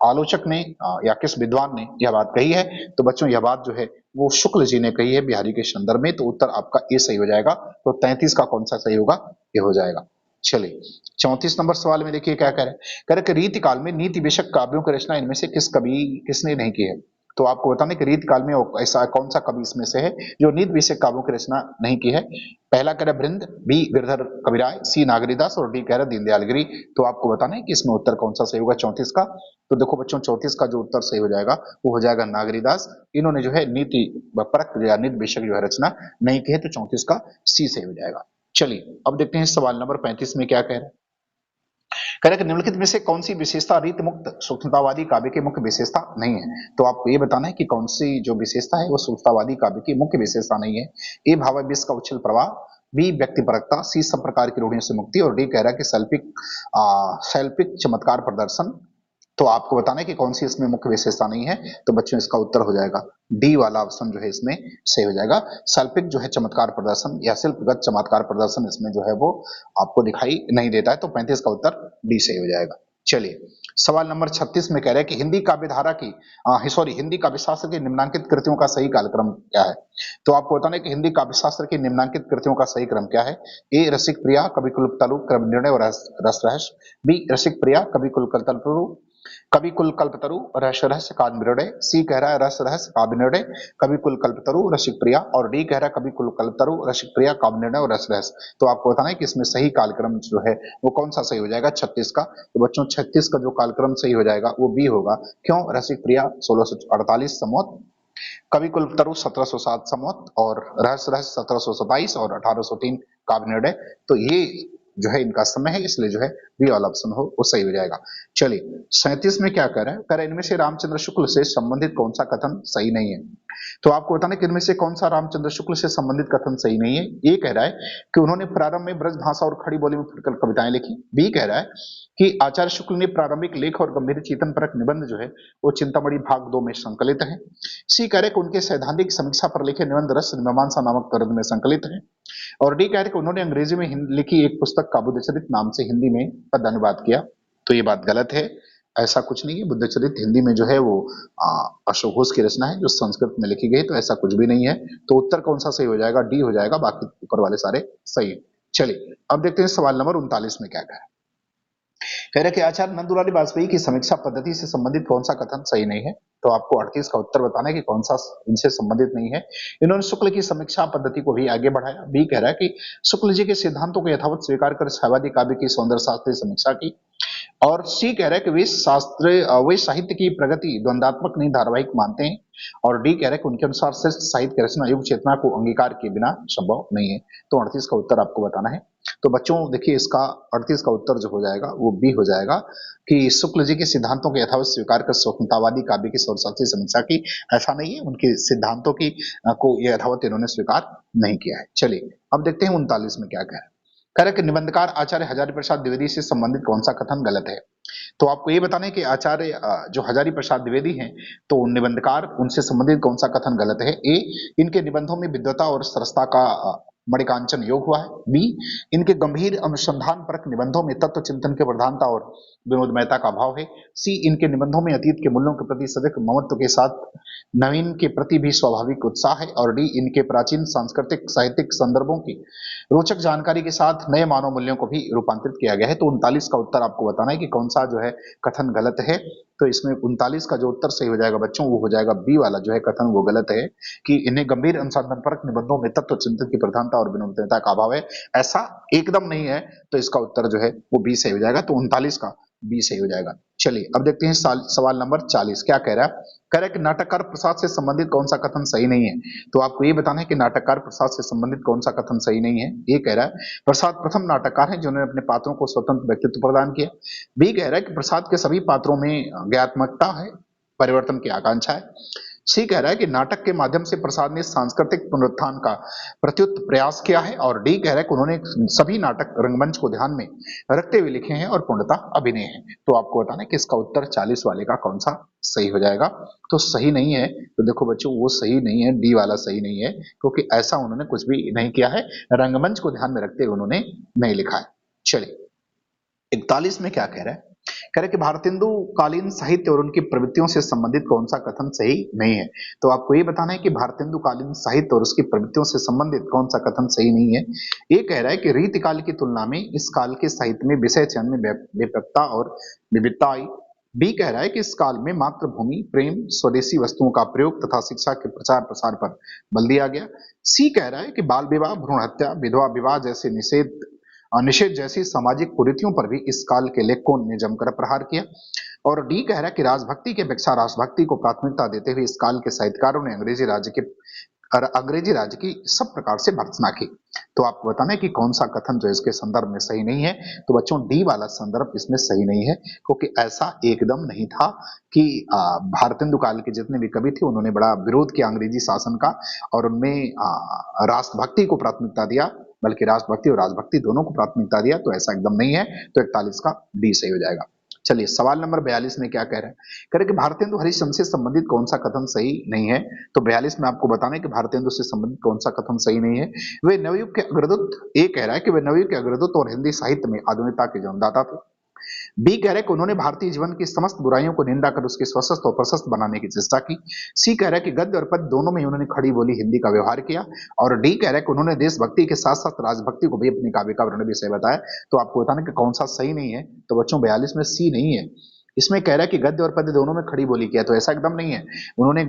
S1: आलोचक ने या किस विद्वान ने यह बात कही है? तो बच्चों यह बात जो है वो शुक्ल जी ने कही है बिहारी के संदर्भ में। तो उत्तर आपका ए सही हो जाएगा। तो 33 का कौन सा सही होगा? ये हो जाएगा। चलिए 34 नंबर सवाल में देखिए क्या कह रहे हैं। कह रहे कि रीतिकाल में नीति विषयक काव्यों की रचना इनमें से किसने नहीं की है? तो आपको बताना है कि रीतिकाल में ऐसा कौन सा कवि इसमें से है जो नीति विषयक काव्यों की रचना नहीं की है? पहला कह रहा भृंद, बी गिरधर कविराय, सी नागरीदास और डी कह रहा दीनदयाल गिरी। तो आपको बताना है कि इसमें उत्तर कौन सा सही होगा 34 का? तो देखो बच्चों 34 का जो उत्तर सही हो जाएगा वो हो जाएगा नागरीदास। इन्होंने जो है नीति परक या नीति विषयक जो है रचना नहीं की है। तो 34 का सी सही हो जाएगा। चलिए अब देखते हैं सवाल नंबर 35 में क्या कह रहे हैं। कह रहे कि निम्नलिखित में से कौन सी विशेषता रीत मुक्त सूक्ष्मतावादी काव्य की मुख्य विशेषता नहीं है? तो आपको ये बताना है कि कौन सी जो विशेषता है वो सूक्ष्मतावादी काव्य की मुख्य विशेषता नहीं है। ए भावावेश का उच्छल प्रवाह, बी व्यक्तिपरकता, सी सब प्रकार की रूढ़ियों से मुक्ति और डी कह रहा है कि शैल्पिक चमत्कार प्रदर्शन। तो आपको बताना है कि कौन सी इसमें मुख्य विशेषता नहीं है। तो बच्चों इसका उत्तर हो जाएगा डी वाला ऑप्शन जो है इसमें सही हो जाएगा। शैल्पिक जो है चमत्कार प्रदर्शन या शिल्पगत चमत्कार प्रदर्शन इसमें जो है वो आपको दिखाई नहीं देता है। तो 35 का उत्तर डी सही हो जाएगा। चलिए सवाल नंबर 36 में कह रहे हैं कि हिंदी काव्य धारा की हिंदी काव्य शास्त्र की निम्नांकित कृतियों का सही कालक्रम क्या है? तो आपको बताना है कि हिंदी काव्य शास्त्र की निम्नांकित कृतियों का सही क्रम क्या है? ए रसिक प्रिया, कवि कुल तलु, क्रम निर्णय और रस रहस्य, बी रसिक प्रिया, कवि कुल तलु, कवि कुल कल्पतरु, रहस्य रहस्य काव्य निर्णय, सी कह रहा है रस रहस्य काव्य निर्णय, कवि कुल कल्पतरु, रसिक प्रिया और डी कह रहा है कवि कुल कल्पतरु, रसिक प्रिया, काव्य निर्णय और रस रहस्य। तो आपको बताना है कि इसमें सही कालक्रम जो है वो कौन सा सही हो जाएगा 36 का? तो बच्चों 36 का जो कालक्रम सही हो जाएगा वो बी होगा। क्यों? रसिक प्रिया 1648 समोत, कवि कुलतरु 1707 समोत और रहस्य रहस्य 1727 और 1803 काव्य निर्णय। तो ये जो है इनका समय है, इसलिए जो है बी वाला ऑप्शन हो वो सही हो जाएगा। चलिए 37 में क्या कह रहा है? कह रहा है इनमें से रामचंद्र शुक्ल से संबंधित कौन सा कथन सही नहीं है? तो आपको बताना है कि इनमें से कौन सा रामचंद्र शुक्ल से संबंधित कथन सही नहीं है। ये कह रहा है कि उन्होंने प्रारंभ में ब्रज भाषा और खड़ी बोली में फुटकर कविताएं लिखी। बी कह रहा है कि आचार्य शुक्ल ने प्रारंभिक लेख और गंभीर चेतन परक निबंध जो है वो चिंतामणि भाग 2 में संकलित है। सी कह रहे कि उनके सैद्धांतिक समीक्षा पर लिखे निबंध रस मीमांसा नामक ग्रंथ में संकलित है। और डी कह रहे कि उन्होंने अंग्रेजी में लिखी एक पुस्तक का बुद्धचरित नाम से हिंदी में पद अनुवाद किया। तो ये बात गलत है, ऐसा कुछ नहीं है। बुद्धचरित हिंदी में जो है वो अशोक घोष की रचना है जो संस्कृत में लिखी गई। तो ऐसा कुछ भी नहीं है। तो उत्तर कौन सा सही हो जाएगा? डी हो जाएगा, बाकी ऊपर वाले सारे सही है। चलिए अब देखते हैं सवाल नंबर 39 में क्या कह रहे कि आचार्य नंदुलाल वाजपेयी की समीक्षा पद्धति से संबंधित कौन सा कथन सही नहीं है? तो आपको 38 का उत्तर बताना है कि कौन सा इनसे संबंधित नहीं है। इन्होंने शुक्ल की समीक्षा पद्धति को भी आगे बढ़ाया। बी कह रहा है कि शुक्ल जी के सिद्धांतों को यथावत स्वीकार कर शैवादी काव्य की सौंदर्य शास्त्रीय समीक्षा की। और सी कह रहा है कि वे साहित्य की प्रगति द्वंदात्मक नहीं धारावाहिक मानते हैं। और डी कह रहा है कि उनके अनुसार श्रेष्ठ साहित्य की रचना युग चेतना को अंगीकार के बिना संभव नहीं है। तो 38 का उत्तर आपको बताना है। तो बच्चों देखिए इसका 38 का उत्तर जो हो जाएगा वो बी हो जाएगा कि शुक्ल जी के सिद्धांतों के यथावत स्वीकार कर स्वतंत्रतावादी काव्य की सौरशास्त्रीय समीक्षा की। ऐसा नहीं है, उनके सिद्धांतों की को यथावत इन्होंने स्वीकार नहीं किया है। चलिए अब देखते हैं 39 में क्या कह रहे हैं कि निबंधकार आचार्य हजारी प्रसाद द्विवेदी से संबंधित कौन सा कथन गलत है? तो आपको ये बताना है कि आचार्य जो हजारी प्रसाद द्विवेदी हैं तो निबंधकार उनसे संबंधित कौन सा कथन गलत है? ए इनके निबंधों में विद्वता और सरसता का मणिकांचन योग हुआ है। बी, इनके गंभीर अनुसंधान परक निबंधों में तत्व चिंतन की प्रधानता और विनोदमयता का अभाव है। सी, इनके निबंधों में अतीत के मूल्यों के प्रति सदैव ममत्व के साथ नवीन के प्रति भी स्वाभाविक उत्साह है। और डी, इनके प्राचीन सांस्कृतिक साहित्यिक संदर्भों की रोचक जानकारी के साथ नए मानव मूल्यों को भी रूपांतरित किया गया है। तो 39 का उत्तर आपको बताना है कि कौन सा जो है कथन गलत है। तो इसमें 39 का जो उत्तर सही हो जाएगा बच्चों, वो हो जाएगा बी वाला जो है कथन, वो गलत है कि इन्हें गंभीर अनुसंधान परक निबंधों में तत्व चिंतन की प्रधानता और विनोदमयता का अभाव है, ऐसा एकदम नहीं है। तो इसका उत्तर जो है वो बी सही हो जाएगा। तो 39 का बी सही हो जाएगा। चलिए अब देखते हैं सवाल नंबर 40 क्या कह रहा है। कह रहा है कि नाटककार प्रसाद से संबंधित कौन सा कथन सही नहीं है। तो आपको ये बताना है कि नाटककार प्रसाद से संबंधित कौन सा कथन सही नहीं है। ये कह रहा है प्रसाद प्रथम नाटककार हैं जिन्होंने अपने पात्रों को स्वतंत्र व्यक्तित्व प्रदान किया। बी कह रहा है कि प्रसाद के सभी पात्रों में ज्ञात्मकता है, परिवर्तन की आकांक्षा है। सी कह रहा है कि नाटक के माध्यम से प्रसाद ने सांस्कृतिक पुनरुत्थान का प्रत्युत प्रयास किया है। और डी कह रहा है कि उन्होंने सभी नाटक रंगमंच को ध्यान में रखते हुए लिखे हैं और पूर्णतः अभिनय है। तो आपको बताना है कि इसका उत्तर 40 वाले का कौन सा सही हो जाएगा। तो सही नहीं है, तो देखो बच्चों वो सही नहीं है, डी वाला सही नहीं है, क्योंकि ऐसा उन्होंने कुछ भी नहीं किया है, रंगमंच को ध्यान में रखते हुए उन्होंने नहीं लिखा है। चलिए 41 में क्या कह रहा है। कह रहे कि भारतेंदु कालीन साहित्य और उनकी प्रवृत्तियों से संबंधित कौन सा कथन सही नहीं है। तो आपको ये बताना है कि भारतेंदु कालीन साहित्य और उसकी प्रवृत्तियों से संबंधित कौन सा कथन सही नहीं है। ये कह रहा है कि रीतिकाल की तुलना में इस काल के साहित्य में विषय चयन में व्यापकता और विविधता आई। बी कह रहा है कि इस काल में मातृभूमि प्रेम, स्वदेशी वस्तुओं का प्रयोग तथा शिक्षा के प्रचार प्रसार पर बल दिया गया। सी कह रहा है कि बाल विवाह, भ्रूण हत्या, विधवा विवाह जैसे निषेध जैसी सामाजिक कुरीतियों पर भी इस काल के लेखकों ने जमकर प्रहार किया। और डी कह रहा है कि राजभक्ति की अपेक्षा राष्ट्रभक्ति को प्राथमिकता देते हुए इस काल के साहित्यकारों ने अंग्रेजी राज्य की सब प्रकार से भर्त्सना की। तो आपको बताना है कि कौन सा कथन जो इसके संदर्भ में सही नहीं है। तो बच्चों डी वाला संदर्भ इसमें सही नहीं है, क्योंकि ऐसा एकदम नहीं था कि भारतेंदु काल के जितने भी कवि थे उन्होंने बड़ा विरोध किया अंग्रेजी शासन का और उनमें राष्ट्रभक्ति को प्राथमिकता दिया, बल्कि राष्ट्रभक्ति और राजभक्ति दोनों को प्राथमिकता दिया। तो ऐसा एकदम नहीं है। तो 41 का डी सही हो जाएगा। चलिए सवाल नंबर 42 में क्या कह रहे हैं। कह रहे कि भारतेंदु हरिश्चंद्र से संबंधित कौन सा कथन सही नहीं है। तो 42 में आपको बताना है कि भारतेंदु से संबंधित कौन सा कथन सही नहीं है। वे नवयुग के अग्रदूत, ए कह रहा है कि वे नवयुग के अग्रदूत और हिंदी साहित्य में आधुनिकता के जन्मदाता थे। बी कह रहा है कि उन्होंने भारतीय जीवन की समस्त बुराइयों को निंदा कर उसके स्वशस्त और प्रशस्त बनाने की चेष्टा की। सी कह रहा है कि गद्य और पद्य दोनों में उन्होंने खड़ी बोली हिंदी का व्यवहार किया। और डी कह रहा है कि उन्होंने देशभक्ति के साथ साथ राजभक्ति को भी अपनी काव्य का वर्ण विषय बताया। तो आपको बताना कि कौन सा सही नहीं है। तो बच्चों 42 में सी नहीं है। इसमें कह रहा है कि गद्य और पद्य दोनों में खड़ी बोली किया। तो ऐसा एकदम नहीं है। उन्होंने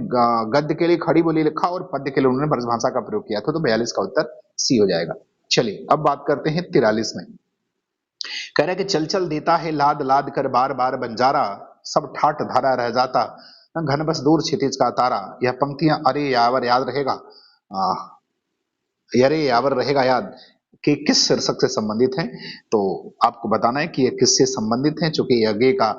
S1: गद्य के लिए खड़ी बोली लिखा और पद्य के लिए उन्होंने ब्रजभाषा का प्रयोग किया था। तो 42 का उत्तर सी हो जाएगा। चलिए अब बात करते हैं 43 में। कह रहा है कि चल चल देता है लाद लाद कर बार बार बंजारा, सब ठाट धारा रह जाता घन बस दूर क्षितिज का तारा। यह पंक्तियां अरे यावर याद रहेगा, अरे यावर रहेगा याद कि किस शीर्षक से संबंधित हैं। तो आपको बताना है कि ये किससे संबंधित हैं, चूंकि अगे का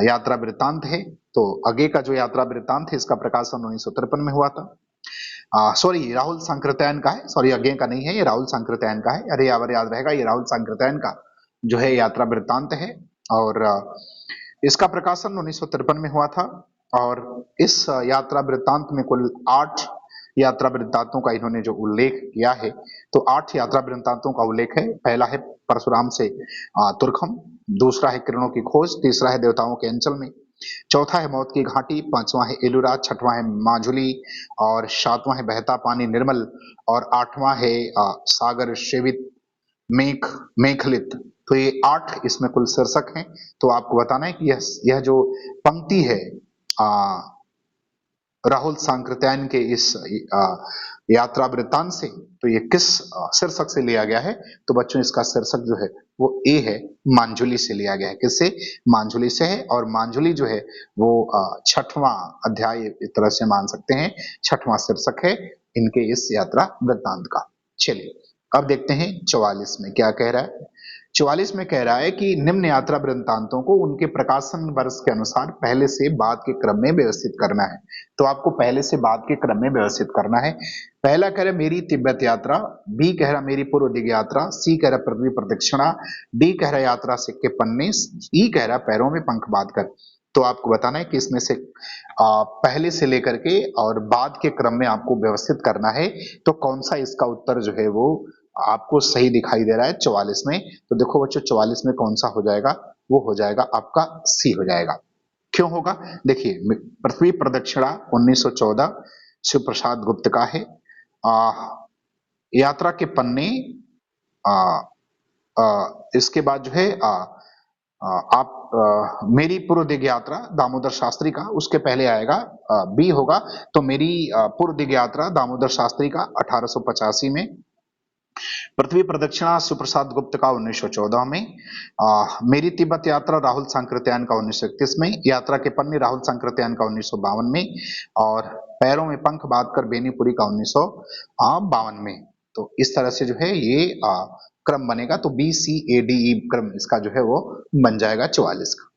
S1: यात्रा वृत्तांत है। तो अगे का जो यात्रा वृत्तांत है इसका प्रकाशन 1953 में हुआ था। सॉरी राहुल सांकृत्यायन का है, सॉरी अगे का नहीं है, ये राहुल सांकृत्यायन का है। अरे यावर याद रहेगा ये राहुल सांकृत्यायन का जो है यात्रा वृत्तांत है। और इसका प्रकाशन 1953 में हुआ था। और इस यात्रा वृत्तांत में कुल 8 यात्रा वृत्तांतों का इन्होंने जो उल्लेख किया है। तो 8 यात्रा वृत्तांतों का उल्लेख है। पहला है परशुराम से तुर्खम, दूसरा है किरणों की खोज, तीसरा है देवताओं के अंचल में, चौथा है मौत की घाटी, पांचवा है एलुरा, छठवां है माजुली और सातवां है बहता पानी निर्मल और आठवां है सागर सेवित मेखलित। तो ये 8 इसमें कुल शीर्षक हैं। तो आपको बताना है कि यह जो पंक्ति है राहुल सांकृत्यायन के इस यात्रा वृत्तांत से, तो ये किस शीर्षक से लिया गया है। तो बच्चों इसका शीर्षक जो है वो ए है, मांजुली से लिया गया है। किससे? मांजुली से है। और मांजुली जो है वो 6वां अध्याय इस तरह से मान सकते हैं, 6वां शीर्षक है इनके इस यात्रा वृत्तांत का। चलिए अब देखते हैं 44 में क्या कह रहा है। 44 में कह रहा है कि निम्न यात्रा वृत्तांतों को उनके प्रकाशन वर्ष के अनुसार पहले से बाद के क्रम में व्यवस्थित करना है। तो आपको पहले से बाद के क्रम में व्यवस्थित करना है। पहला कह रहा मेरी तिब्बत यात्रा, बी कह रहा मेरी पूर्व दिग यात्रा, सी कह रहा पृथ्वी प्रदक्षिणा, डी कह रहा यात्रा सिक्के पन्ने, ई कह रहा पैरों में पंख बांध कर। तो आपको बताना है कि इसमें से पहले से लेकर के और बाद के क्रम में आपको व्यवस्थित करना है। तो कौन सा इसका उत्तर जो है वो आपको सही दिखाई दे रहा है 44 में, तो देखो बच्चों 44 में कौन सा हो जाएगा, वो हो जाएगा आपका सी हो जाएगा। क्यों होगा, देखिए पृथ्वी प्रदक्षिणा 1914 शिव प्रसाद गुप्त का है। यात्रा के पन्ने, आ, इसके बाद जो है आप मेरी पूर्व दिग यात्रा दामोदर शास्त्री का, उसके पहले आएगा बी होगा, तो मेरी पूर्व दिग यात्रा दामोदर शास्त्री का 1885 में। पृथ्वी प्रदक्षिणा सुप्रसाद गुप्त का 1914 में। मेरी तिब्बत यात्रा राहुल सांकृत्यायन का 1931 में। यात्रा के पन्ने राहुल सांकृत्यायन का 1952 में। और पैरों में पंख बांधकर बेनीपुरी का 1952 में। तो इस तरह से जो है ये क्रम बनेगा, तो B C A D E क्रम इसका जो है वो बन जाएगा 44 का।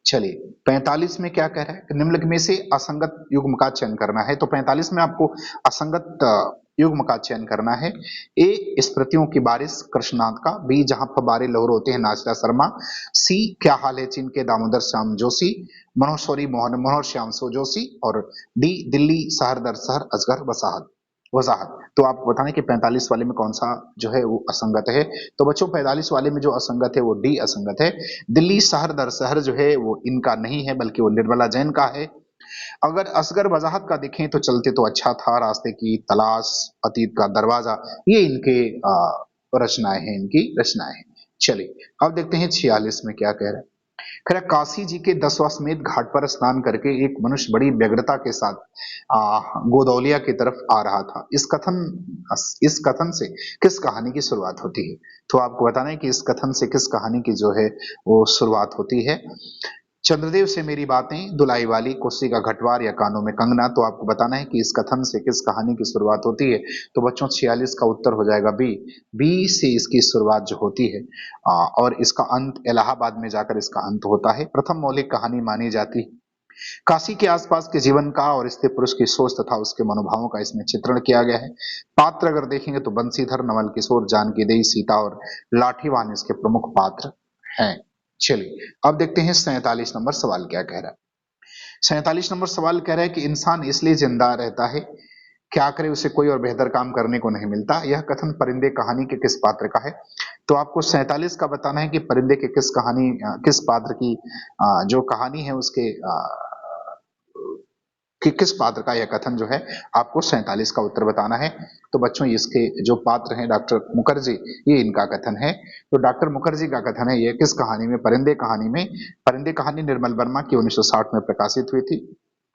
S1: चलिए 45 में क्या कह रहा है, निम्नलिखित में से असंगत युग्म का चयन करना है। तो 45 में आपको असंगत युग्म का चयन करना है। ए स्मृतियों की बारिश कृष्णनाथ का, बी जहां फव्वारे लहर होते हैं नाचता शर्मा, सी क्या हाल है चीन के दामोदर श्याम जोशी, मनोहरी मनोहर श्याम सो जोशी, और डी दिल्ली शहर दर शहर असगर वजाहत। तो आप बताने कि 45 वाले में कौन सा जो है वो असंगत है। तो बच्चों 45 वाले में जो असंगत है वो डी असंगत है। दिल्ली शहर दर शहर जो है वो इनका नहीं है, बल्कि वो निर्मला जैन का है। अगर असगर वजाहत का देखें तो चलते तो अच्छा था, रास्ते की तलाश, अतीत का दरवाजा, ये इनके रचनाएं हैं, इनकी रचनाएं हैं। चलिए अब देखते हैं 46 में क्या कह रहा है। कह रहा काशी जी के 10वां घाट पर स्नान करके एक मनुष्य बड़ी व्यग्रता के साथ गोदौलिया की तरफ आ रहा था। इस कथन से किस कहानी की शुरुआत होती है। तो आपको बताना है कि इस कथन से किस कहानी की जो है वो शुरुआत होती है। चंद्रदेव से मेरी बातें, दुलाई वाली, कोसी का घटवार या कानों में कंगना। तो आपको बताना है कि इस कथन से किस कहानी की शुरुआत होती है। तो बच्चों 46 का उत्तर हो जाएगा बी। बी से इसकी शुरुआत जो होती है और इसका अंत इलाहाबाद में जाकर इसका अंत होता है। प्रथम मौलिक कहानी मानी जाती है। काशी के आसपास के जीवन का और स्त्री पुरुष की सोच तथा उसके मनोभावों का इसमें चित्रण किया गया है। पात्र अगर देखेंगे तो बंसीधर, नवल किशोर, जानकी देई, सीता और लाठीवान इसके प्रमुख पात्र हैं। चलिए अब देखते हैं 47 नंबर सवाल क्या कह रहा है। 47 नंबर सवाल कह रहा है कि इंसान इसलिए जिंदा रहता है, क्या करे उसे कोई और बेहतर काम करने को नहीं मिलता। यह कथन परिंदे कहानी के किस पात्र का है। तो आपको 47 का बताना है कि परिंदे के किस पात्र की जो कहानी है उसके कि किस पात्र का यह कथन जो है आपको 47 का उत्तर बताना है। तो बच्चों इसके जो पात्र हैं डॉक्टर मुखर्जी, ये इनका कथन है। तो डॉक्टर मुखर्जी का कथन है ये किस कहानी में, परिंदे कहानी में। परिंदे कहानी निर्मल वर्मा की 1960 में प्रकाशित हुई थी,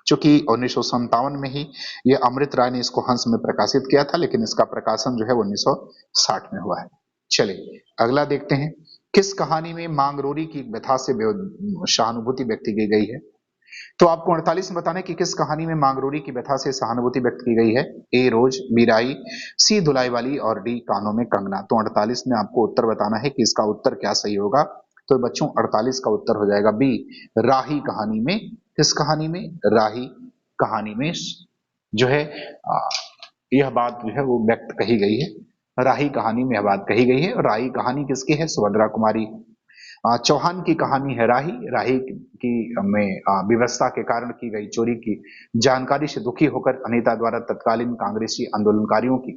S1: चूंकि 1957 में ही ये अमृत राय ने इसको हंस में प्रकाशित किया था, लेकिन इसका प्रकाशन जो है 1960 में हुआ है। चलिए अगला देखते हैं। किस कहानी में मांगरोरी की व्यथा से सहानुभूति व्यक्त की गई है। तो आपको 48 में बताना है कि किस कहानी में मांगरोरी की व्यथा से सहानुभूति व्यक्त की गई है। ए रोज, बी राई, सी धुलाई वाली, और डी कानों में कंगना। तो 48 में आपको उत्तर बताना है कि इसका उत्तर क्या सही होगा। तो बच्चों 48 का उत्तर हो जाएगा बी, राही कहानी में। किस कहानी में, राही कहानी में जो है यह बात जो है वो व्यक्त कही गई है। राही कहानी में यह बात कही गई है। और राही कहानी किसकी है, सुभद्रा कुमारी चौहान की कहानी है। राही राही की में व्यवस्था के कारण की गई चोरी की जानकारी से दुखी होकर अनीता द्वारा तत्कालीन कांग्रेसी आंदोलनकारियों की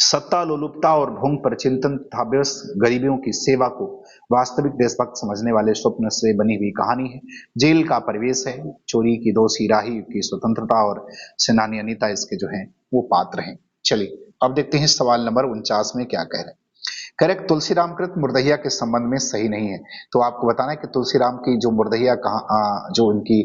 S1: सत्ता लोलुपता और भोंग पर चिंतन तथा व्यस्त गरीबियों की सेवा को वास्तविक देशभक्त समझने वाले स्वप्न से बनी हुई कहानी है। जेल का परिवेश है। चोरी की दोषी राही की स्वतंत्रता और सेनानी अनीता इसके जो है वो पात्र हैं। चलिए अब देखते हैं सवाल नंबर 49 में क्या कह रहे हैं। करेक्ट, तुलसीराम कृत मुर्दहिया के संबंध में सही नहीं है। तो आपको बताना है कि तुलसीराम की जो मुर्दहिया जो उनकी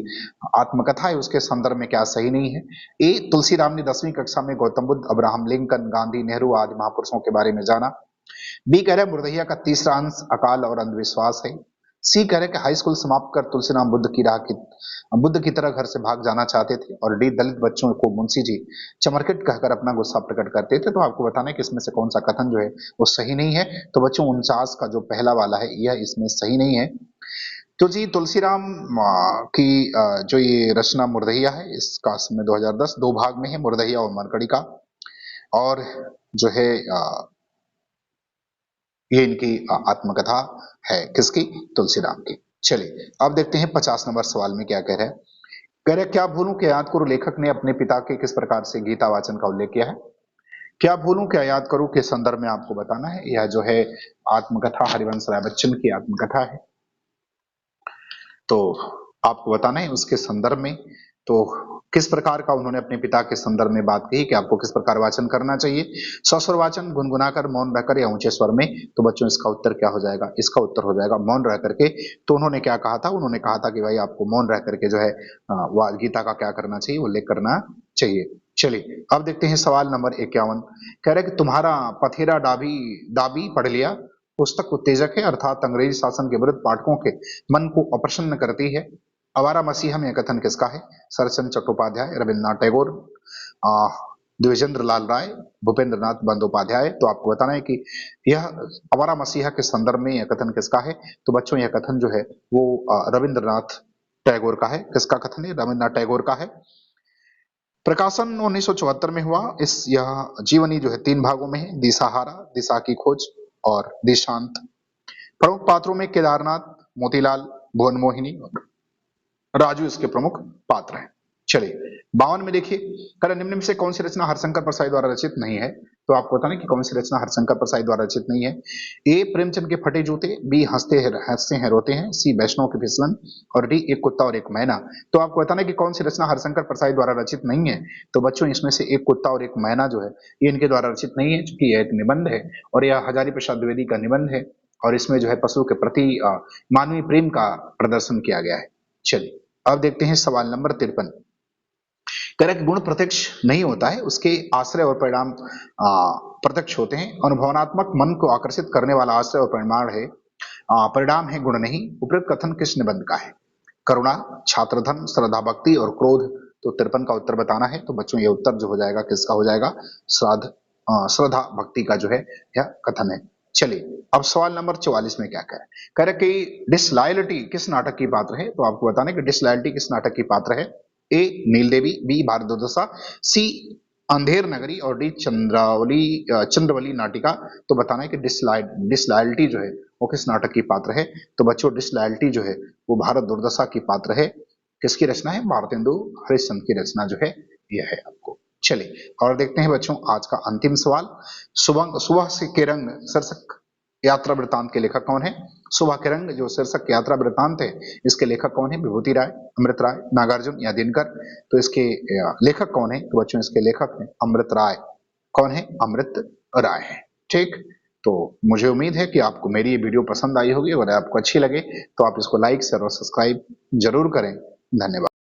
S1: आत्मकथा है उसके संदर्भ में क्या सही नहीं है। ए तुलसीराम ने 10वीं कक्षा में गौतम बुद्ध, अब्राहम लिंकन, गांधी, नेहरू आदि महापुरुषों के बारे में जाना। बी कह रहे मुर्दहिया का तीसरा अंश अकाल और अंधविश्वास है। सी कह रहे कि हाई स्कूल समाप्त कर तुलसीराम बुद्ध की तरह घर से भाग जाना चाहते थे। और डी दलित बच्चों को मुंशी जी चमरकट कहकर अपना गुस्सा प्रकट करते थे। तो आपको बताना है कि इसमें से कौन सा कथन जो है वो सही नहीं है। तो बच्चों 49 का जो पहला वाला है यह इसमें सही नहीं है। तो जी तुलसीराम की जो ये रचना मुर्दहिया है इसका समय 2010 दो भाग में है, मुर्दहिया और मरकड़ी का। और जो है ये इनकी आत्मकथा है, किसकी, तुलसीराम की। चलिए अब देखते हैं 50 नंबर सवाल में क्या कह रहे हैं। कह रहे क्या भूलूं के याद करो लेखक ने अपने पिता के किस प्रकार से गीता वाचन का उल्लेख किया है। क्या भूलूं क्या याद करूं के संदर्भ में आपको बताना है। यह जो है आत्मकथा हरिवंश राय बच्चन की आत्मकथा है, तो आपको बताना है उसके संदर्भ में तो किस प्रकार का उन्होंने अपने पिता के संदर्भ में बात कही कि आपको किस प्रकार वाचन करना चाहिए। सस्वर वाचन, गुनगुनाकर, मौन रहकर या ऊंचे स्वर में। तो बच्चों इसका उत्तर क्या हो जाएगा, इसका उत्तर हो जाएगा मौन रह करके। तो उन्होंने क्या कहा था, उन्होंने कहा था कि भाई आपको मौन रह करके जो है गीता का क्या करना चाहिए, उल्लेख करना चाहिए। चलिए अब देखते हैं सवाल नंबर 51। कह रहे कि तुम्हारा पथेरा डाबी दाबी पढ़ लिया, पुस्तक उत्तेजक है अर्थात अंग्रेजी शासन के विरुद्ध पाठकों के मन को अप्रसन्न करती है। आवारा मसीहा में यह कथन किसका है? शरदचंद्र चट्टोपाध्याय, रविन्द्रनाथ टैगोर, द्विजेंद्र लाल राय, भूपेंद्र नाथ बंदोपाध्याय। तो आपको बताना है कि यह आवारा मसीहा के संदर्भ में यह कथन किसका है। तो बच्चों यह कथन जो है वो रविन्द्रनाथ टैगोर का है। किसका कथन है? रविन्द्रनाथ टैगोर का है। प्रकाशन 1974 में हुआ। यह जीवनी जो है 3 भागों में है, दिशाहारा, दिशा की खोज और दिशांत। प्रमुख पात्रों में केदारनाथ, मोतीलाल, भुवन मोहिनी, राजू इसके प्रमुख पात्र हैं। चलिए 52 में देखिए, निम्न में से कौन सी रचना हरिशंकर परसाई द्वारा रचित नहीं है। तो आपको बताना कि कौन सी रचना हरिशंकर परसाई द्वारा रचित नहीं है। ए प्रेमचंद के फटे जूते, बी हंसते हैं रोते हैं, सी वैष्णव की फिसलन और डी एक कुत्ता और एक मैना। तो आपको बताना कि कौन सी रचना हरिशंकर परसाई द्वारा रचित नहीं है। तो बच्चों इसमें से एक कुत्ता और एक मैना जो है ये इनके द्वारा रचित नहीं है, क्योंकि यह एक निबंध है और यह हजारी प्रसाद द्विवेदी का निबंध है और इसमें जो है पशु के प्रति मानवीय प्रेम का प्रदर्शन किया गया है। चलिए अब देखते हैं सवाल नंबर 53। कह रहा है कि गुण प्रत्यक्ष नहीं होता है, उसके आश्रय और परिणाम प्रत्यक्ष होते हैं। अनुभवनात्मक मन को आकर्षित करने वाला आश्रय और परिणाम है, परिणाम है, गुण नहीं। उपरोक्त कथन किस निबंध का है? करुणा, छात्रधन, श्रद्धा भक्ति और क्रोध। तो 53 का उत्तर बताना है। तो बच्चों ये उत्तर जो हो जाएगा किसका हो जाएगा? श्रद्धा भक्ति का जो है यह कथन है। चलिए अब सवाल नंबर 44 में क्या कह रहे कि डिसलॉयल्टी किस नाटक की पात्र है। तो आपको बताना है कि डिसलॉयल्टी किस नाटक की पात्र है। ए नीलदेवी, बी भारत दुर्दशा, सी अंधेर नगरी और डी चंद्रवली नाटिका। तो बताना है कि डिसलॉयल्टी जो है वो किस नाटक की पात्र है। तो बच्चों डिसलॉयल्टी जो है वो भारत दुर्दशा की पात्र है। किसकी रचना है? भारतेंदु हरिश्चंद्र की रचना जो है यह है आपको। चलिए और देखते हैं बच्चों आज का अंतिम सवाल। सुबह सुबह से के रंग शीर्षक यात्रा वृत्तांत के लेखक कौन है? सुबह के रंग जो शीर्षक यात्रा वृत्तांत है इसके लेखक कौन है? विभूति राय, अमृत राय, नागार्जुन या दिनकर। तो इसके लेखक कौन है? तो बच्चों इसके लेखक हैं अमृत राय। कौन है? अमृत राय है। ठीक, तो मुझे उम्मीद है कि आपको मेरी ये वीडियो पसंद आई होगी। अगर आपको अच्छी लगे तो आप इसको लाइक शेयर और सब्सक्राइब जरूर करें। धन्यवाद।